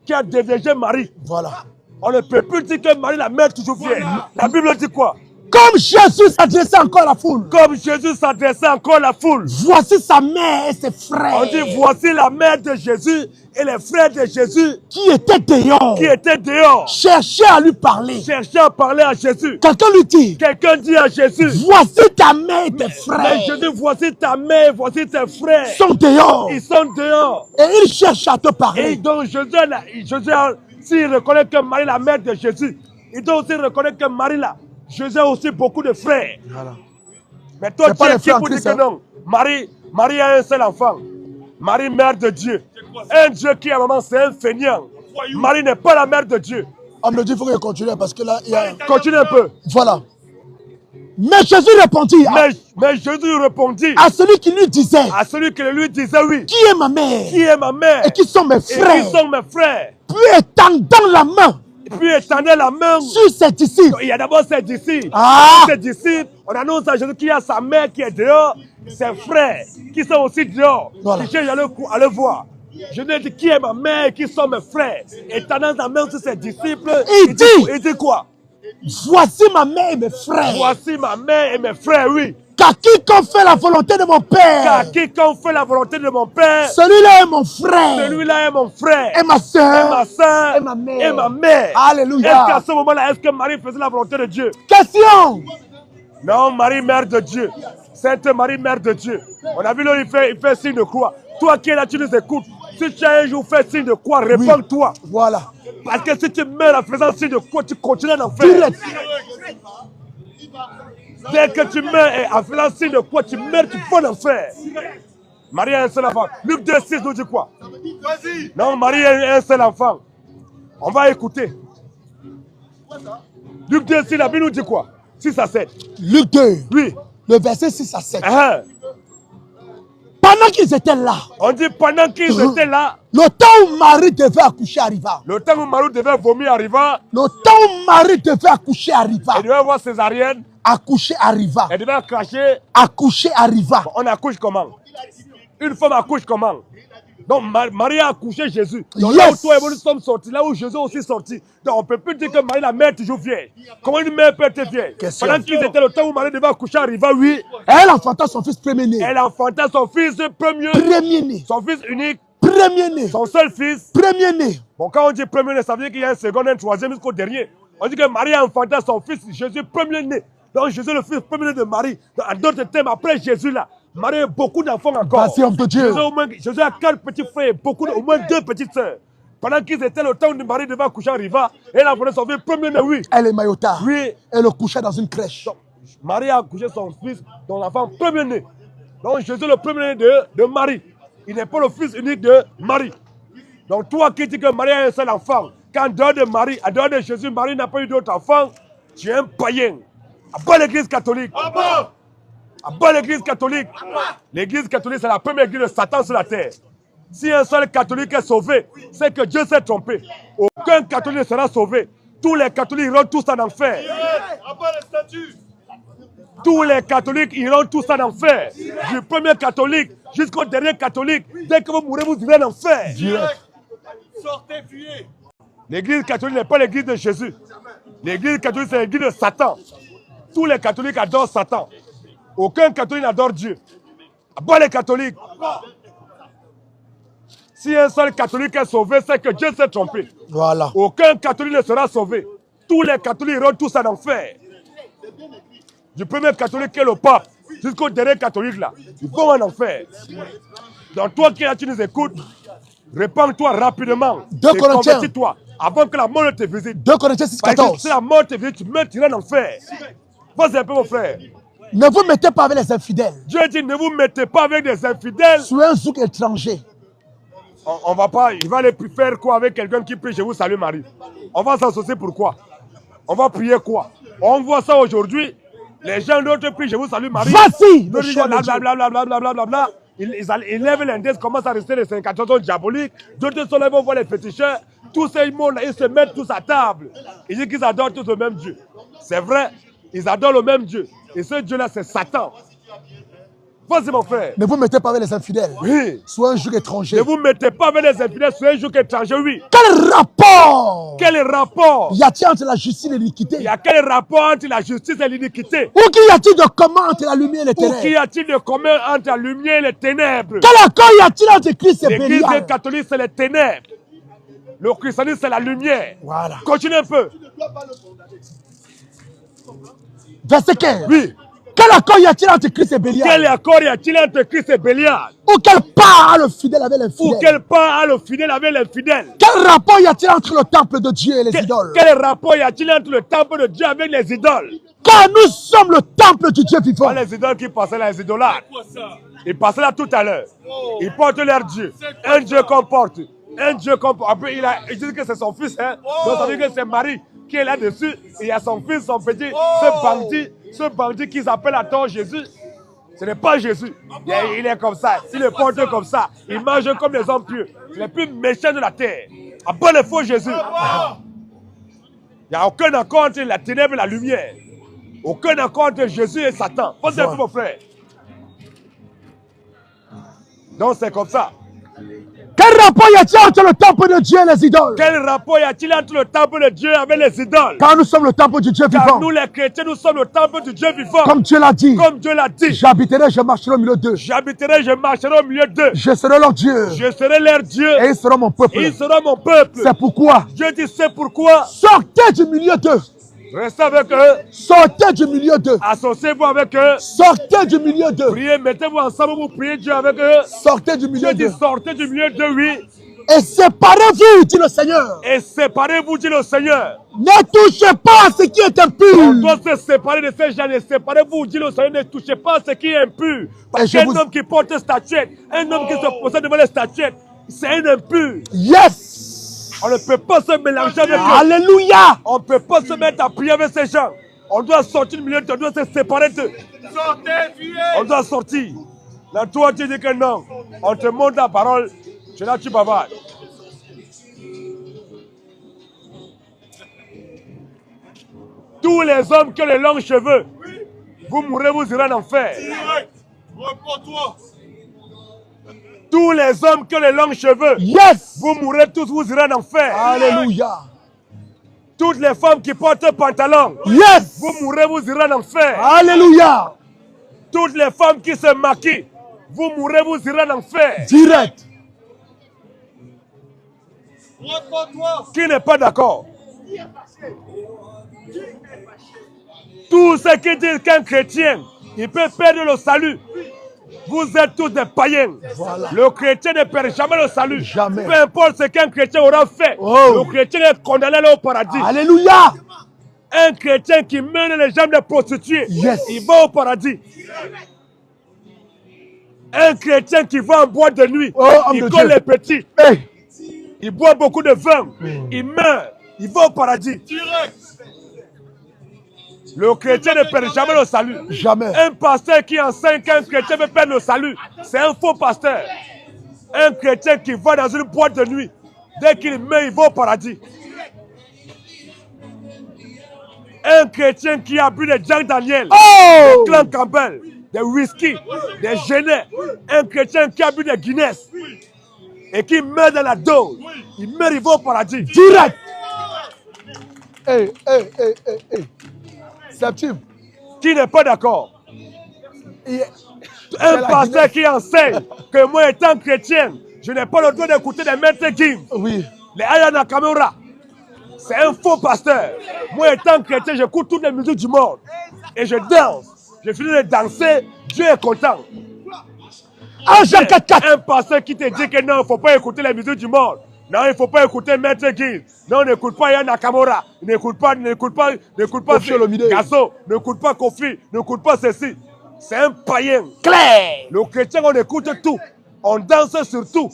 qui a dévié Marie. Voilà. On ne peut plus dire que Marie, la mère, toujours vierge. La Bible dit quoi?
Comme Jésus s'adressait encore à la foule.
Comme Jésus s'adressait encore à la foule.
Voici sa mère et ses frères.
On dit voici la mère de Jésus et les frères de Jésus.
Qui étaient dehors.
Qui étaient dehors.
Cherchaient à lui parler.
Cherchaient à parler à Jésus.
Quelqu'un lui dit.
Quelqu'un dit à Jésus.
Voici ta mère et tes frères.
Mais Jésus, voici ta mère, voici tes frères.
Ils sont dehors.
Ils sont dehors.
Et ils cherchent à te parler.
Et donc Jésus s'il reconnaît que Marie la mère de Jésus, il doit aussi reconnaître que Marie là. Jésus a aussi beaucoup de frères. Voilà. Mais toi, tu es qui pour dire que non? Marie a un seul enfant. Marie, mère de Dieu. Un Dieu qui est maman, c'est un feignant. Marie n'est pas la mère de Dieu.
On me dit qu'il faut que je continue parce que là, il y a...
Continue un peu.
Voilà. Mais Jésus répondit.
Mais Jésus répondit.
À celui qui lui disait.
À celui qui lui disait oui.
Qui est ma mère?
Qui est ma mère?
Et qui sont mes frères?
Et qui sont mes frères?
Puis étendant la main.
Puis étendait la main
sur ses disciples.
Il y a d'abord ses disciples. Ses disciples, on annonce à Jésus qu'il y a sa mère qui est dehors, ses frères qui sont aussi dehors. Voilà. Qui cherchent à le voir. Je lui ai dit qui est ma mère, qui sont mes frères. Étendant la main sur ses disciples. Il dit quoi?
Voici ma mère et mes frères.
Voici ma mère et mes frères, oui.
Car quiconque fait la volonté de mon Père.
Car quiconque fait la volonté de mon Père.
Celui-là est mon frère.
Celui-là est mon frère.
Et ma soeur.
Et ma soeur.
Et ma mère.
Et ma mère.
Alléluia.
Est-ce qu'à ce moment-là, est-ce que Marie faisait la volonté de Dieu?
Question.
Non, Marie, mère de Dieu. Sainte Marie, mère de Dieu. On a vu là, il fait signe de croix. Toi qui es là, tu nous écoutes. Si tu as un jour fait signe de croix, réponds-toi.
Oui. Voilà.
Parce que si tu meurs en faisant signe de croix, tu continues d'en faire. Dès que tu meurs en faisant signe de croix, tu meurs, tu peux en faire. Marie a un seul enfant. Luc 2,6 nous dit quoi? Non, Marie a un seul enfant. On va écouter. Luc 2,6, la Bible nous dit quoi? 6 à 7.
Luc 2.
Oui.
Le verset 6 à 7. Pendant qu'ils étaient là.
On dit pendant qu'ils étaient là.
Le temps où Marie devait accoucher arriva.
Le temps où Marie devait vomir arriva.
Le temps où Marie devait accoucher arriva.
Elle devait avoir césarienne.
Accoucher arriva.
Elle devait cracher.
Accoucher arriva.
On accouche comment? Une femme accouche comment? Donc Marie a accouché Jésus. Donc là où toi et moi nous sommes sortis, là où Jésus est aussi sorti. Donc on ne peut plus dire que Marie la mère est toujours vieille. Comment une mère peut être vieille? Pendant qu'ils étaient le temps où Marie devait accoucher arriva, oui.
Elle enfanta son fils premier-né.
Elle enfanta son fils
premier-né.
Son fils unique.
Premier-né.
Son seul fils.
Premier-né.
Bon, quand on dit premier-né, ça veut dire qu'il y a un second, un troisième jusqu'au dernier. On dit que Marie a enfanté son fils Jésus premier-né. Donc Jésus le fils premier-né de Marie. En d'autres termes, après Jésus là, Marie a beaucoup d'enfants encore.
Merci, homme de Dieu.
Jésus a 4 petits frères, au moins 2 petites sœurs. Pendant qu'ils étaient le temps où Marie devait accoucher en Riva, elle a enfanté son fils premier-né, oui.
Elle est maillota.
Oui.
Elle le couchait dans une crèche.
Donc, Marie a accouché son fils, son enfant premier-né. Donc Jésus le premier-né de Marie. Il n'est pas le fils unique de Marie. Donc toi qui dis que Marie a un seul enfant, qu'en dehors de Marie, en dehors de Jésus, Marie n'a pas eu d'autre enfant, tu es un païen. À bas l'église catholique. À bas l'église catholique. L'église catholique, c'est la première église de Satan sur la terre. Si un seul catholique est sauvé, c'est que Dieu s'est trompé. Aucun catholique ne sera sauvé. Tous les catholiques iront tous en enfer. Tous les catholiques iront tous en enfer. Du premier catholique jusqu'au dernier catholique. Dès que vous mourrez, vous irez en enfer.
Sortez, fuyez.
L'église catholique n'est pas l'église de Jésus. L'église catholique, c'est l'église de Satan. Tous les catholiques adorent Satan. Aucun catholique n'adore Dieu. À bas les catholiques. Si un seul catholique est sauvé, c'est que Dieu s'est trompé.
Voilà.
Aucun catholique ne sera sauvé. Tous les catholiques iront tous en enfer. Du premier catholique qui est le pape jusqu'au dernier catholique là, ils vont en enfer. Donc toi qui es là, tu nous écoutes, répands-toi rapidement.
2 Corinthiens.
Convertis-toi avant que la mort ne te visite.
2 Corinthiens 6,14.
Si la mort te visite, tu meurs, tu iras en enfer. Vas-y un peu mon frère.
Ne vous mettez pas avec les infidèles.
Dieu dit ne vous mettez pas avec des infidèles.
Soyez un zouk étranger.
On va pas, il va aller faire quoi avec quelqu'un qui prie, je vous salue Marie. On va s'associer pour quoi? On va prier quoi? On voit ça aujourd'hui. Les gens d'autres prient, je vous salue Marie.
Voici.
Ils lèvent l'index, commencent à rester les 54 diaboliques. D'autres sont là, ils vont voir les féticheurs. Tous ces mondes-là, ils se mettent tous à table. Ils disent qu'ils adorent tous le même Dieu. C'est vrai, ils adorent le même Dieu. Et ce Dieu-là, c'est Satan. Vas-y, mon frère.
Ne vous mettez pas avec les infidèles.
Oui.
Soyez un joug étranger.
Ne vous mettez pas avec les infidèles, soyez un joug étranger, oui.
Quel rapport?
Quel rapport?
Y a-t-il entre la justice et l'iniquité?
Il y a quel rapport entre la justice et l'iniquité?
Ou qu'y a-t-il de commun entre la lumière et les ténèbres?
Ou qu'y a-t-il de commun entre la lumière et les ténèbres?
Quel accord y a-t-il entre Christ et Bélial?
L'église catholique, c'est les ténèbres. Le christianisme, c'est la lumière.
Voilà.
Continue un peu.
Verset 15.
Oui.
Quel accord y a-t-il entre Christ et Bélial?
Quel accord y a-t-il entre Christ et Bélial?
Ou quelle part a le fidèle avec l'infidèle?
Ou quelle part a le fidèle avec l'infidèle?
Quel rapport y a-t-il entre le temple de Dieu et les idoles?
Quel rapport y a-t-il entre le temple de Dieu avec les idoles?
Car nous sommes le temple du Dieu vivant.
Les idoles qui passaient là, les idolâtres. Ils passaient là tout à l'heure. Ils portent leur Dieu. Un Dieu qu'on porte. Un Dieu comme... Après, il dit que c'est son fils. Hein? Donc ça veut dire que c'est Marie qui est là-dessus. Il y a son fils, son petit, ce bandit qui s'appelle à tort Jésus. Ce n'est pas Jésus. Il est comme ça. Il est porté comme ça. Il mange comme les hommes pieux. C'est le plus méchant de la terre. À part le faux Jésus. Il n'y a aucun accord entre la ténèbre et la lumière. Aucun accord entre Jésus et Satan. Pensez un peu, mon frère. Donc c'est comme ça.
Quel rapport y a-t-il entre le temple de Dieu et les idoles?
Quel rapport y a-t-il entre le temple de Dieu avec les idoles?
Car nous sommes le temple du Dieu vivant.
Car nous les chrétiens, nous sommes le temple du Dieu vivant.
Comme Dieu l'a dit.
Comme Dieu l'a dit.
J'habiterai, je marcherai au milieu d'eux.
J'habiterai, je marcherai au milieu d'eux.
Je serai leur Dieu.
Je serai leur Dieu.
Et ils seront mon peuple.
Ils seront mon peuple.
C'est pourquoi.
Dieu dit c'est pourquoi.
Sortez du milieu d'eux.
Restez avec eux.
Sortez du milieu d'eux.
Associez-vous avec eux.
Sortez du milieu d'eux.
Priez, mettez-vous ensemble pour prier Dieu avec eux.
Sortez du milieu
Dieu
d'eux.
dit sortez du milieu d'eux, oui.
Et séparez-vous, dit le Seigneur.
Et séparez-vous, dit le Seigneur.
Ne touchez pas à ce qui est impur.
On doit se séparer de ces gens. Et séparez-vous, dit le Seigneur. Ne touchez pas à ce qui est impur. Parce qu'un homme qui porte une statuette, un homme qui se possède devant les statuettes, c'est un impur.
Yes.
On ne peut pas se mélanger avec eux.
Alléluia.
On ne peut pas se mettre à prier avec ces gens. On doit sortir du milieu, on doit se séparer d'eux.
Sortez, fuyez.
On doit sortir. Là, toi, tu dis que non. On te montre la parole. C'est là que tu bavardes. Tous les hommes qui ont les longs cheveux, vous mourrez, vous irez en enfer.
Direct. Repends-toi.
Tous les hommes qui ont les longs cheveux,
Yes.
vous mourrez tous, vous irez en enfer.
Alléluia.
Toutes les femmes qui portent un pantalon,
Yes.
vous mourrez, vous irez en enfer.
Alléluia.
Toutes les femmes qui se maquillent, vous mourrez, vous irez en enfer.
Direct.
Repends-toi.
Qui n'est pas d'accord? Tous ceux qui disent qu'un chrétien, il peut perdre le salut. Vous êtes tous des païens.
Voilà.
Le chrétien ne perd jamais le salut.
Jamais.
Peu importe ce qu'un chrétien aura fait, le chrétien est condamné à aller au paradis.
Alléluia.
Un chrétien qui mène les gens de prostituées,
Yes.
il va au paradis. Un chrétien qui va en boîte de nuit, il colle les petits.
Hey.
Il boit beaucoup de vin, il meurt, il va au paradis.
Direct.
Le chrétien ne perd jamais le salut.
Jamais.
Un pasteur qui enseigne qu'un chrétien peut perdre le salut, c'est un faux pasteur. Un chrétien qui va dans une boîte de nuit, dès qu'il meurt, il va au paradis. Un chrétien qui a bu des Jack Daniel, des Clan Campbell, des whisky, des Genet. Un chrétien qui a bu des Guinness et qui meurt dans la dose, il meurt, il va au paradis.
Direct. Hey, hey, hey, hey, hey. Septime.
Qui n'est pas d'accord?
Et-
Un pasteur qui enseigne que moi étant chrétien, je n'ai pas le droit d'écouter des maîtres Kim,
Oui.
les Aya Nakamura. C'est un faux pasteur. Moi étant chrétien, j'écoute toutes les musiques du monde. Et je danse. Je finis de danser, Dieu est content.
Un Jean 4-4.
Un pasteur qui te dit que non, il ne faut pas écouter les musiques du monde. Non, il ne faut pas écouter Maître Gims. Non, n'écoute pas Yann Nakamura. N'écoute pas
Kofi Olomide.
Gazo. N'écoute pas Kofi. N'écoute pas ceci. C'est un païen.
Claire.
Le chrétien, on écoute tout. On danse sur tout.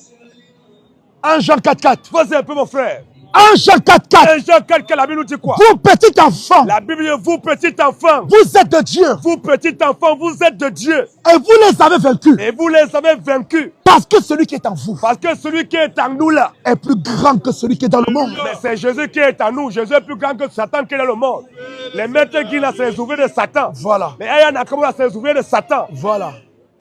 Un Jean 4-4.
Vas-y un peu, mon frère.
Un Jean 4-4.
Un Jean 4, la Bible nous dit quoi?
Vous, petit enfant,
La Bible dit, vous, petit enfant.
vous êtes de Dieu.
Vous, petit enfant, vous êtes de Dieu.
Et vous les avez vaincus.
Et vous les avez vaincus.
Parce que celui qui est en vous
Parce que celui qui est en nous là,
est plus grand que celui qui est dans le monde.
mais c'est Jésus qui est en nous. Jésus est plus grand que Satan qui est dans le monde. Les maîtres qui là, c'est les ouvriers de Satan.
Voilà.
Les Aya Nakamura, c'est les ouvriers de Satan.
Voilà.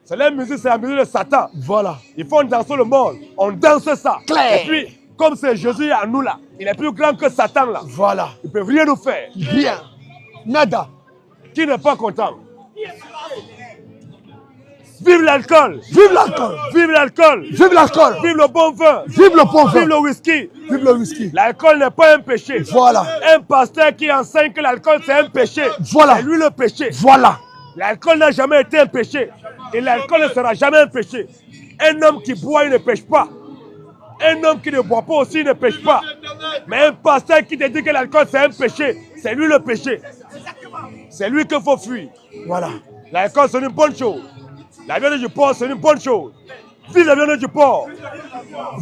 C'est la musique, c'est la musique de Satan.
Voilà.
Ils font danser le monde. On danse ça.
Claire.
Et puis, comme c'est Jésus en nous là, il est plus grand que Satan là.
Voilà.
Il ne peut rien nous faire.
Rien. Nada.
Qui n'est pas content? Vive l'alcool!
Vive l'alcool.
Vive l'alcool!
Vive l'alcool.
Vive le bon vin!
Vive le bon
Vive
vin.
le whisky!
Vive le whisky.
L'alcool n'est pas un péché.
Voilà.
Un pasteur qui enseigne que l'alcool c'est un péché,
Voilà.
c'est lui le péché.
Voilà.
L'alcool n'a jamais été un péché. Et l'alcool ne sera jamais un péché. Un homme qui boit, il ne pêche pas. Un homme qui ne boit pas aussi, il ne pêche pas. Mais un pasteur qui te dit que l'alcool c'est un péché, c'est lui le péché. C'est lui qu'il faut fuir.
Voilà.
L'alcool c'est une bonne chose. La viande du porc c'est une bonne chose. Vive la viande du porc.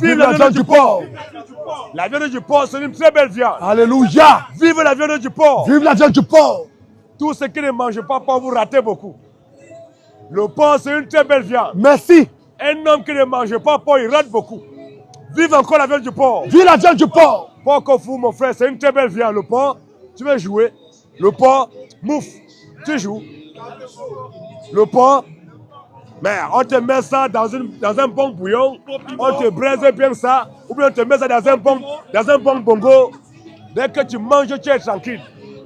Vive la viande du porc. La viande du porc, c'est une très belle viande.
Alléluia.
Vive la viande du porc.
Vive la viande du porc.
Tous ceux qui ne mangent pas porc, vous ratez beaucoup. Le porc, c'est une très belle viande.
Merci.
Un homme qui ne mange pas porc, il rate beaucoup. Vive encore la viande du porc.
Vive la viande du porc.
Porc Kofu, mon frère, c'est une très belle viande. Le porc, tu veux jouer. Le porc, mouf, tu joues. Le porc, mais on te met ça dans un bon bouillon, on te braise bien ça, ou bien on te met ça dans un bon bongo. Dès que tu manges, tu es tranquille.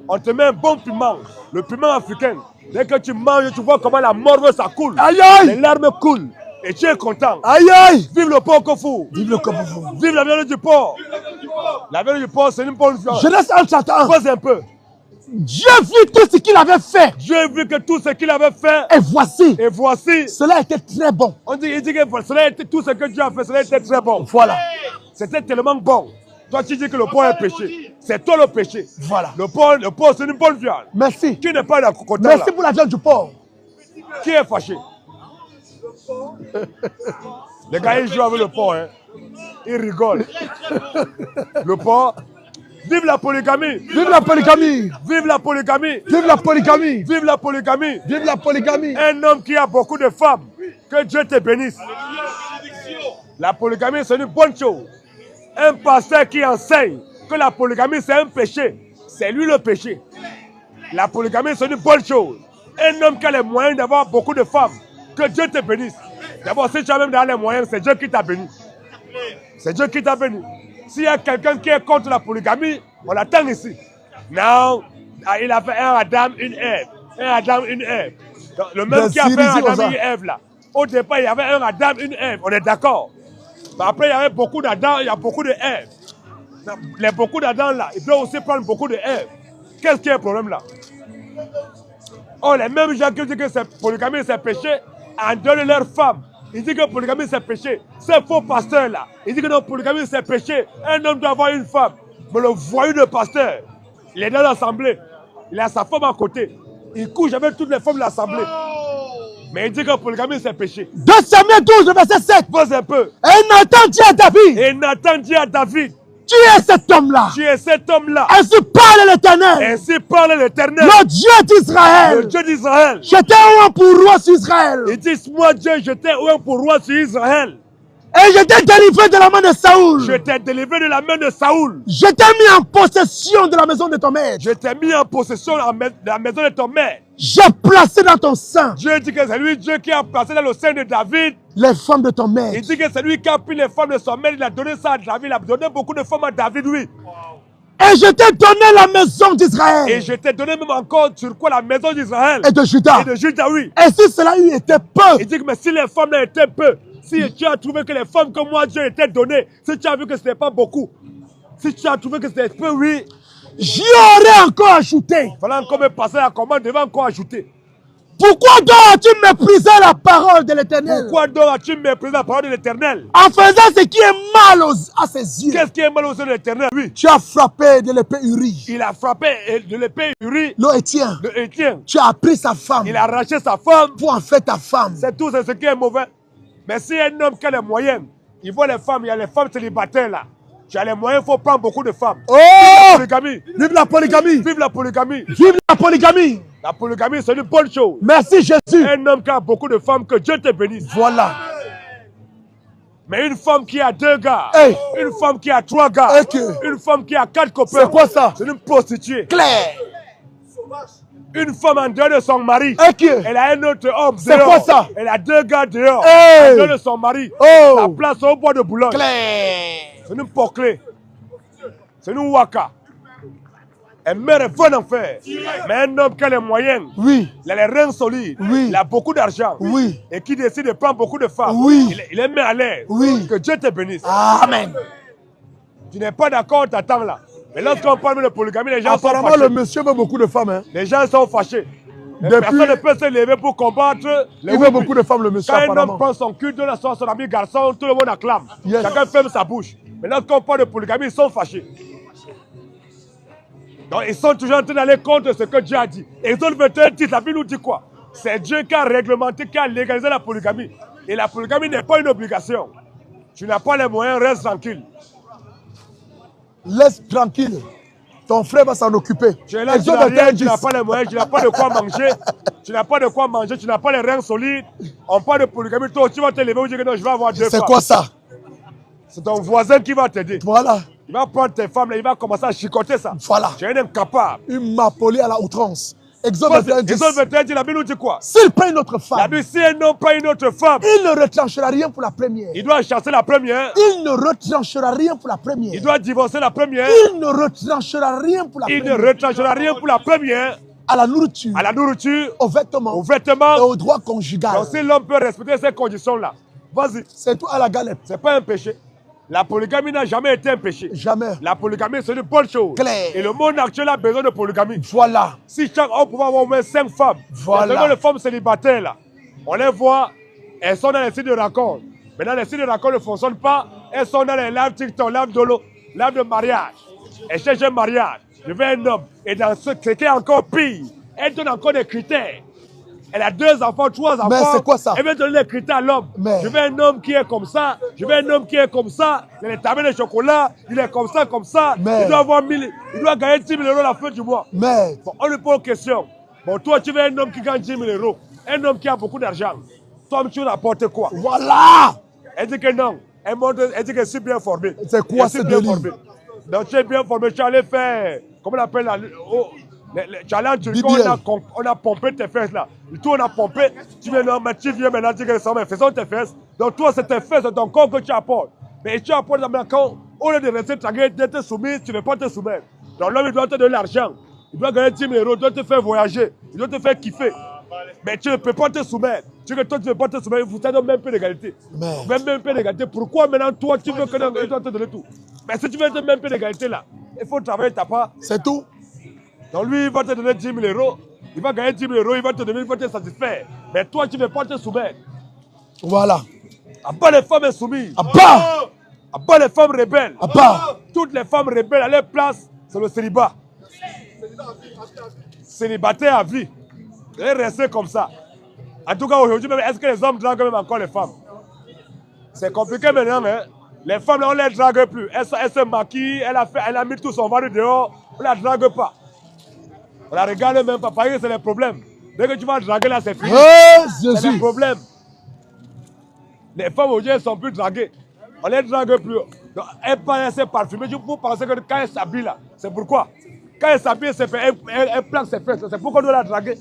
On te met un bon piment, le piment africain. Dès que tu manges, tu vois comment la morve, ça coule.
Aïe aïe.
Les larmes coulent. Et tu es content.
Aïe aïe.
Vive le porc Kofu.
Vive le Kofu.
Vive la viande du porc. La viande du porc, c'est une bonne viande.
Je laisse un châtain.
Pose un peu.
Dieu vit tout ce qu'il avait fait.
Dieu a vu que tout ce qu'il avait fait.
Et voici.
Et voici.
Cela était très bon.
Il dit que cela était, tout ce que Dieu a fait, cela était très bon.
Voilà.
C'était tellement bon. Toi, tu dis que le porc est péché. C'est toi le péché.
Voilà.
Le porc, c'est une bonne viande.
Merci.
Qui n'est pas content là?
Merci pour la viande du porc.
Qui est fâché? Les gars, ils jouent avec le porc. Hein. Ils rigolent. Le porc. Vive la polygamie.
Vive la polygamie.
Vive la polygamie.
Vive la polygamie.
Vive la polygamie.
Vive la polygamie.
Un homme qui a beaucoup de femmes. Que Dieu te bénisse. La polygamie, c'est une bonne chose. Un pasteur qui enseigne que la polygamie, c'est un péché. C'est lui le péché. La polygamie, c'est une bonne chose. Un homme qui a les moyens d'avoir beaucoup de femmes. Que Dieu te bénisse. D'abord, si tu as même dans les moyens, c'est Dieu qui t'a béni. C'est Dieu qui t'a béni. S'il y a quelqu'un qui est contre la polygamie, on l'attend ici. Non, il a fait un Adam, une Ève. Un Adam, une Ève. Donc, le même qui a fait un Adam, une Ève là. Au départ, il y avait un Adam, une Ève. On est d'accord. Mais après, il y avait beaucoup d'Adam, il y a beaucoup de Ève. Les beaucoup d'Adam là, ils doivent aussi prendre beaucoup de Ève. Qu'est-ce qui est le problème là? Oh, les mêmes gens qui disent que c'est polygamie, c'est péché, en donnent leur femme. Ils disent que polygamie c'est péché. Ces faux pasteurs là, ils disent que non, polygamie c'est péché. Un homme doit avoir une femme. Mais le voyou de pasteur, il est dans l'assemblée. Il a sa femme à côté. Il couche avec toutes les femmes de l'assemblée. Mais il dit que polygamie c'est péché.
2 Samuel 12, verset 7.
Pose un peu.
Et Nathan dit à David.
Et Nathan dit à David.
Tu es cet homme-là.
Tu es cet homme-là.
Ainsi parle l'Éternel.
Ainsi parle l'Éternel.
Le Dieu d'Israël.
Le Dieu d'Israël.
J'étais un pour roi sur Israël.
Il dit, moi Dieu, j'étais un pour roi sur Israël.
Et je t'ai délivré de la main de Saoul.
Je t'ai délivré de la main de Saoul.
Je t'ai mis en possession de la maison de ton maître.
Je t'ai mis en possession de la maison de ton maître.
J'ai placé dans ton sein.
Dieu dit que c'est lui, Dieu qui a placé dans le sein de David
les femmes de ton maître.
Il dit que c'est lui qui a pris les femmes de son maître. Il a donné ça à David. Il a donné beaucoup de femmes à David, oui.
Et je t'ai donné la maison d'Israël.
Et je t'ai donné même encore sur quoi la maison d'Israël.
Et de Juda.
Et de Juda, oui.
Et si cela eût été peu.
Il dit que mais si les femmes là étaient peu, si tu as trouvé que les femmes que moi Dieu t'ai donné, si tu as vu que ce n'était pas beaucoup, si tu as trouvé que c'était peu, oui.
J'y aurais encore ajouté.
Il fallait encore me passer la commande, devait encore ajouter.
Pourquoi donc as-tu méprisé la parole de l'Éternel?
Pourquoi donc as-tu méprisé la parole de l'Éternel?
En faisant ce qui est mal à ses yeux.
Qu'est-ce qui est mal aux yeux de l'Éternel? Oui.
Tu as frappé de l'épée Uri.
Il a frappé de l'épée Uri.
L'Héthien.
Tu
as pris sa femme.
Il a arraché sa femme.
Pour en faire ta femme.
C'est tout, c'est ce qui est mauvais. Mais si un homme qui a les moyens, il voit les femmes, il y a les femmes célibataires là. Tu as les moyens, il faut prendre beaucoup de femmes.
Oh!
Vive la polygamie. Vive la polygamie.
Vive la polygamie.
La polygamie, c'est une bonne chose.
Merci Jésus.
Un homme qui a beaucoup de femmes, que Dieu te bénisse.
Voilà.
Mais une femme qui a 2 gars,
hey.
Une femme qui a 3 gars, une femme qui a 4 copains.
C'est quoi ça?
C'est une prostituée.
Claire.
Une femme en dehors de son mari. Elle a un autre homme.
C'est quoi ça?
Elle a 2 gars dehors.
Hey.
En dehors de son mari.
Oh.
La place au bois de Boulogne.
Claire.
C'est une poclée. C'est une waka. Elle meurt bonne en faire. Mais un homme qui a les moyens,
oui.
Il a les reins solides,
oui.
Il a beaucoup d'argent,
oui.
Et qui décide de prendre beaucoup de femmes,
oui.
Il est mis à l'aise,
oui.
Que Dieu te bénisse.
Amen.
Tu n'es pas d'accord, t'attends là. Mais lorsqu'on parle de polygamie, les gens sont fâchés.
Apparemment, le monsieur veut beaucoup de femmes. Hein.
Les gens sont fâchés. Personne ne peut se lever pour combattre.
Il veut beaucoup de femmes, le monsieur.
Quand un homme prend son cul, donne à son ami garçon, tout le monde acclame.
Yes.
Chacun ferme sa bouche. Mais lorsqu'on parle de polygamie, ils sont fâchés. Donc ils sont toujours en train d'aller contre ce que Dieu a dit. Exode 21, la Bible nous dit quoi? C'est Dieu qui a réglementé, qui a légalisé la polygamie. Et la polygamie n'est pas une obligation. Tu n'as pas les moyens, reste tranquille.
Laisse tranquille. Ton frère va s'en occuper.
Tu es là, tu n'as rien, tu n'as pas les moyens, tu n'as pas de quoi manger. Tu n'as pas de quoi manger, tu n'as pas les reins solides. On parle de polygamie, toi, tu vas te lever et dire que non, je vais avoir 2 femmes.
C'est quoi ça?
C'est ton voisin qui va t'aider.
Voilà.
Il va prendre tes femmes, là, il va commencer à chicoter ça.
Voilà.
Tu es un incapable.
Il m'a appelé à la outrance. Exode 21, 10.
Exode 21, la Bible nous dit quoi?
S'il prend une autre
La
femme,
Bible, si un homme prend une autre femme,
il ne retranchera rien pour la première.
il doit chasser la première.
Il ne retranchera rien pour la première.
Il doit divorcer la première.
Il ne retranchera rien pour la
Il
première.
ne retranchera rien pour la première.
À la nourriture,
À la nourriture,
aux vêtements,
aux vêtements.
et au droit conjugal.
Donc si l'homme peut respecter ces conditions-là, vas-y.
C'est tout à la galette.
C'est pas un péché. La polygamie n'a jamais été un péché.
Jamais.
La polygamie, c'est une bonne chose.
Claire.
Et le monde actuel a besoin de polygamie.
Voilà.
Si chaque homme pouvait avoir au moins 5 femmes,
Voilà.
les femmes célibataires, là, on les voit, elles sont dans les sites de rencontre. Maintenant, les sites de rencontre ne fonctionnent pas. Elles sont dans les lives TikTok, lives Dolo, lives de mariage. Elles cherchent un mariage. Je veux un homme. Et dans ce qui est encore pire, elle donne encore des critères. Elle a 2 enfants, 3 enfants.
Mais c'est quoi ça?
Elle veut donner les critères à l'homme.
Mais...
Je veux un homme qui est comme ça. Je veux un homme qui est comme ça. Il a les tablés de chocolat. Il est comme ça, comme ça.
Mais...
Il doit avoir 1000. Il doit gagner 10 000 € à la fin du mois.
Mais...
Bon, on lui pose une question. Bon, toi, tu veux un homme qui gagne 10 000 €. Un homme qui a beaucoup d'argent. Toi, tu apportes quoi?
Voilà.
Elle dit que non. Elle dit que je suis bien formé.
C'est quoi ce délire?
Donc, tu es bien formé. Tu es allé faire, comment on appelle là, tu allé en Turquie, on a pompé tes fesses là. Et tout, on a pompé. Tu viens maintenant dire que ça va, faisons tes fesses. Donc, toi, c'est tes fesses, c'est ton corps que tu apportes. Mais tu apportes maintenant, quand, au lieu de rester tranquille, d'être soumis, tu ne veux pas te soumettre. Donc, l'homme, il doit te donner l'argent. Il doit gagner 10 000 €, il doit te faire voyager, il doit te faire kiffer. Mais tu ne peux pas te soumettre. Tu veux que toi, tu ne veux pas te soumettre, vous t'avez même peu d'égalité. Même peu d'égalité. Pourquoi maintenant, toi, tu veux que l'homme doit te donner tout? Mais si tu veux même peu d'égalité là, il faut travailler ta part.
C'est tout.
Donc lui, il va te donner 10 000 €. Il va gagner 10 000 €, il va te donner, il va te satisfaire. Mais toi, tu ne veux pas te soumettre.
Voilà.
À bas les femmes insoumises.
À bas.
À bas les femmes rebelles.
À bas.
Toutes les femmes rebelles, à leur place, c'est le célibat. Célibataire à vie. Et rester comme ça. En tout cas, aujourd'hui, est-ce que les hommes draguent même encore les femmes? C'est compliqué maintenant, hein? Les femmes, là, on ne les drague plus. Elle se maquille, elle a mis tout son mari dehors, on ne la drague pas. On la regarde même pas, parce que c'est le problème. Dès que tu vas draguer là, c'est fini. C'est le problème. Les femmes aujourd'hui, elles ne sont plus draguées. On ne les drague plus. Donc, elle s'est parfumée. Vous pensez que quand elle s'habille là, c'est pourquoi? Quand elle s'habille, elle plaque ses fesses. C'est pourquoi on doit la draguer.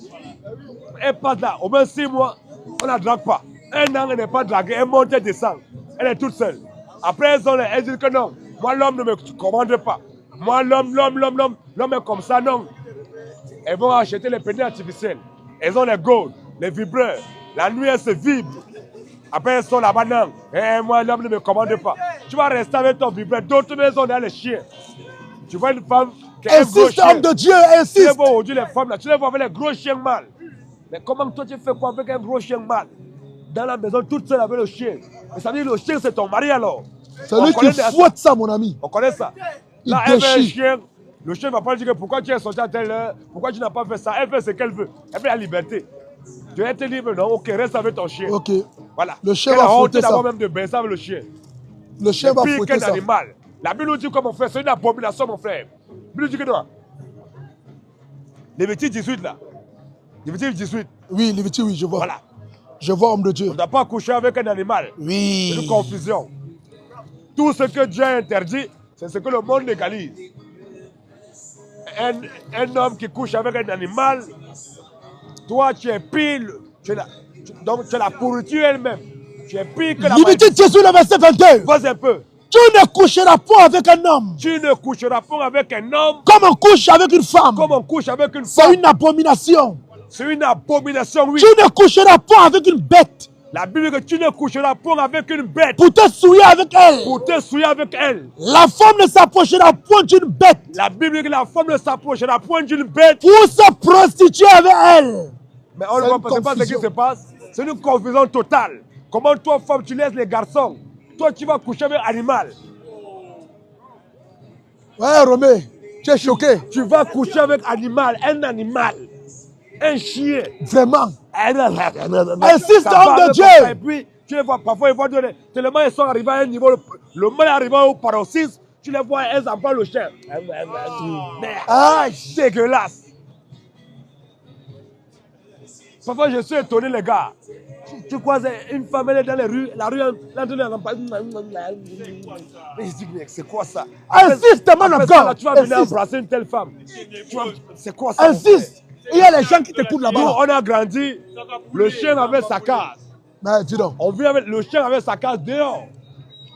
Elle passe là, au moins 6 mois, on ne la drague pas. 1 an, elle n'est pas draguée, elle monte, elle descend. Elle est toute seule. Après, elles disent que non, moi l'homme ne me commande pas. Moi l'homme est comme ça, non. Elles vont acheter les pénis artificiels. Elles ont les gold, les vibreurs. La nuit, elles se vibrent. Après, elles sont là-bas, non. Moi l'homme ne me commande pas. Tu vas rester avec ton vibreur. D'autres maisons, dans les chiens. Tu vois une femme qui a un gros chien.
Homme de Dieu, insiste.
Tu les vois aujourd'hui, les femmes là, tu les vois avec les gros chiens mâles. Mais comment toi tu fais quoi avec un gros chien mâle? Dans la maison, toute seule avec le chien. Et ça veut dire que le chien, c'est ton mari alors.
C'est lui qui fouette ça, mon ami.
On connaît ça. Là, elle veut un chien. Le chien ne va pas dire que pourquoi tu es sorti à telle heure, pourquoi tu n'as pas fait ça. Elle fait ce qu'elle veut. Elle fait la liberté. Tu es libre, non? Ok, reste avec ton chien.
Ok.
Voilà.
Le chien va fouetter ça.
Même de baisser avec le chien.
Le chien va fouetter ça.
Animal. La Bible nous dit comme mon frère, c'est une abomination, mon frère. La Bible nous dit que non. Lévitique 18 là. Lévitique 18.
Oui, Lévitique, oui, je vois.
Voilà.
Je vois, homme de Dieu.
On ne doit pas coucher avec un animal.
Oui.
C'est une confusion. Tout ce que Dieu a interdit, c'est ce que le monde légalise. Un homme qui couche avec un animal, toi tu es pire. Donc tu es la pourriture elle-même. Tu es pire que la
Lévitique 18, le verset 22.
Vas-y un peu.
Tu ne coucheras pas avec un homme.
Tu ne coucheras pas avec un homme.
Comme on couche avec une femme.
Comme on couche avec une femme.
C'est une abomination.
C'est une abomination, oui.
Tu ne coucheras pas avec une bête.
La Bible dit que tu ne coucheras pas avec une bête.
Pour te souiller avec elle.
Pour te souiller avec elle.
La femme ne s'approchera point d'une bête.
La Bible dit que la femme ne s'approchera point d'une bête.
Pour se prostituer avec elle.
Mais on ne voit pas ce qui se passe. C'est une confusion totale. Comment toi, femme, tu laisses les garçons? Toi, tu vas coucher avec un animal.
Ouais, Romé, tu es choqué.
Tu vas coucher avec un animal. Un chien.
Vraiment.
Insiste,
homme de Dieu.
Et puis, Tu les vois, parfois ils vont donner. Tellement ils sont arrivés à un niveau, le mal est arrivé au paroxysme, tu les vois, elles en parlent le chien. Ah, dégueulasse. Parfois je suis étonné les gars. Tu croises une femme, elle est dans les rues, la rue, mais je dis, c'est quoi ça?
Insiste, man of God.
Tu vas venir embrasser une telle femme. C'est quoi ça?
Insiste. Il y a les gens qui t'écoutent là-bas.
Nous, on a grandi, le chien avait sa case.
Dis donc.
On vit avec le chien avait sa case dehors.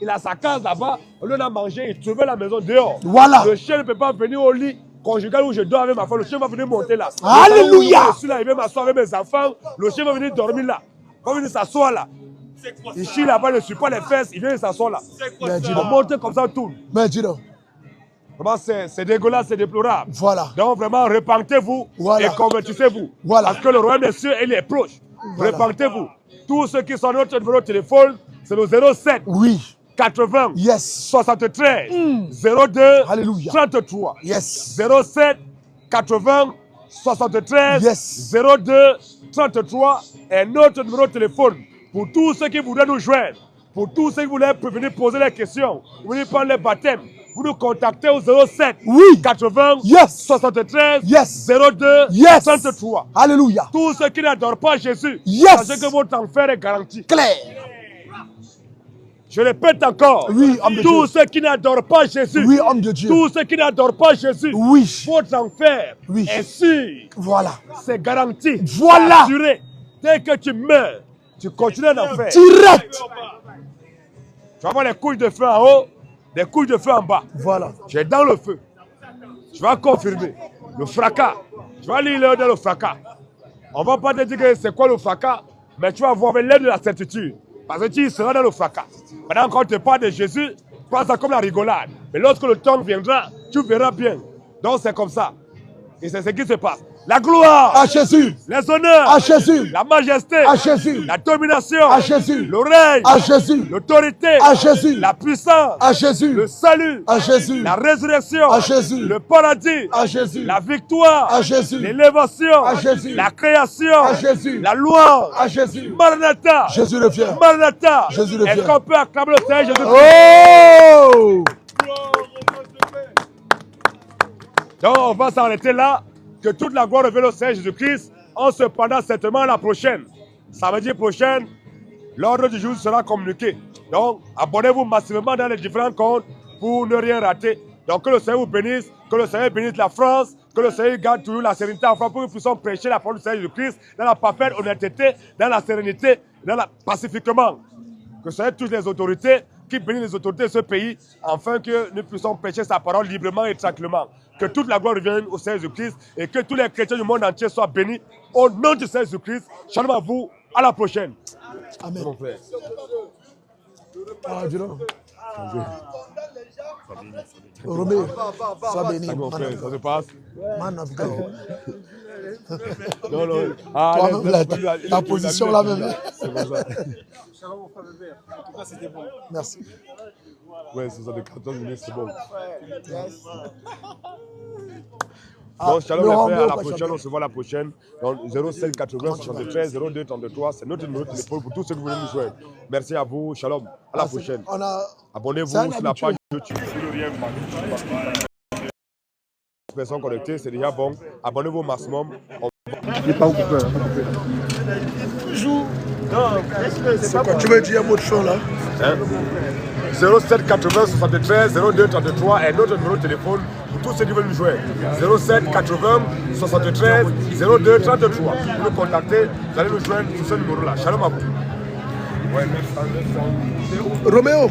Il a sa case là-bas, au lieu d'en manger, il trouvait la maison dehors.
Voilà.
Le chien ne peut pas venir au lit conjugal où je dors avec ma femme. Le chien va venir monter là.
Alléluia.
Je suis là, il va m'asseoir avec mes enfants. Le chien va venir dormir là. Il va venir s'asseoir là. Il chie là-bas, il ne suit pas les fesses, il vient s'asseoir là. On monte comme ça tout.
Mais dis donc.
Vraiment, c'est dégueulasse, c'est déplorable.
Voilà.
Donc vraiment, repentez-vous et convertissez-vous.
Voilà.
Parce que le royaume des cieux, il est proche. Voilà. Repentez-vous. Tous ceux qui sont notre numéro de téléphone, c'est le 07 80 73 02
Alléluia.
33. 07 80 73 02 33 est notre numéro de téléphone pour tous ceux qui voudraient nous joindre, pour tous ceux qui voulaient venir poser des questions, venir prendre les baptêmes. Vous nous contactez au 07 80 73 02 33.
Alléluia.
Tous ceux qui n'adorent pas Jésus, sachez que votre enfer est garanti.
Clair.
Je répète encore. Tous ceux qui n'adorent pas Jésus, tous ceux qui n'adorent pas Jésus, votre enfer est sûr.
Voilà.
C'est garanti.
Voilà.
Assuré. Dès que tu meurs, tu continues d'enfer.
Direct.
Tu vas avoir les couilles de feu en haut, des couilles de feu en bas.
Voilà.
Tu es dans le feu. Tu vas confirmer. Le fracas. Tu vas lire dans le fracas. On ne va pas te dire que c'est quoi le fracas, mais tu vas voir avec l'aide de la certitude. Parce que tu seras dans le fracas. Maintenant, quand on te parle de Jésus, prends ça comme la rigolade. Mais lorsque le temps viendra, tu verras bien. Donc c'est comme ça. Et c'est ce qui se passe. La gloire
à Jésus,
les honneurs
à Jésus,
la majesté
à Jésus,
la domination
à Jésus,
le règne
à Jésus,
l'autorité
à Jésus,
la puissance
à Jésus,
le salut
à Jésus,
la résurrection
à Jésus,
le paradis
à Jésus,
la victoire
à Jésus,
l'élévation
à Jésus,
la création
à Jésus,
la louange
à Jésus,
Maranatha,
Jésus le fier,
Maranatha.
Jésus le fier.
Est-ce qu'on peut acclamer le Seigneur Jésus?
Oh!
Donc on va s'arrêter là. Que toute la gloire revienne au Seigneur Jésus-Christ en se pendant certainement à la prochaine. Samedi prochain, l'ordre du jour sera communiqué. Donc, abonnez-vous massivement dans les différents comptes pour ne rien rater. Donc, que le Seigneur vous bénisse, que le Seigneur bénisse la France, que le Seigneur garde toujours la sérénité en France pour que nous puissions prêcher la parole du Seigneur Jésus-Christ dans la parfaite honnêteté, dans la sérénité, pacifiquement. Que le Seigneur touche les autorités, qui bénisse les autorités de ce pays, afin que nous puissions prêcher sa parole librement et tranquillement. Que toute la gloire revienne au Seigneur Jésus-Christ et que tous les chrétiens du monde entier soient bénis. Au nom du Seigneur Jésus-Christ, shalom à vous, à la prochaine.
Amen.
Mon frère.
Ah, dis donc. Roméo, sois béni.
Mon frère, ça se passe.
Man of God.
Non, non. Ah,
ta position là même.
C'est pas ça.
Merci.
Ouais, c'est ça, de 14 minutes, c'est bon. Donc, shalom les frères, à la prochaine, on se voit la prochaine. Donc, 07 80 73 02 33, c'est notre numéro de téléphone pour tous ceux qui voulaient nous joindre. Merci à vous, shalom, à la prochaine. Abonnez-vous sur la page YouTube. Personnes connectées, c'est déjà bon. Abonnez-vous au maximum.
Il n'est pas coupé. Toujours. C'est quoi? Tu veux dire un mot de fin là?
07 80 73 02 33 est notre numéro de téléphone pour tous ceux qui veulent nous joindre. 07 80 73 02 33. Vous nous contactez, vous allez nous joindre sur ce numéro-là. Shalom à vous.
Roméo.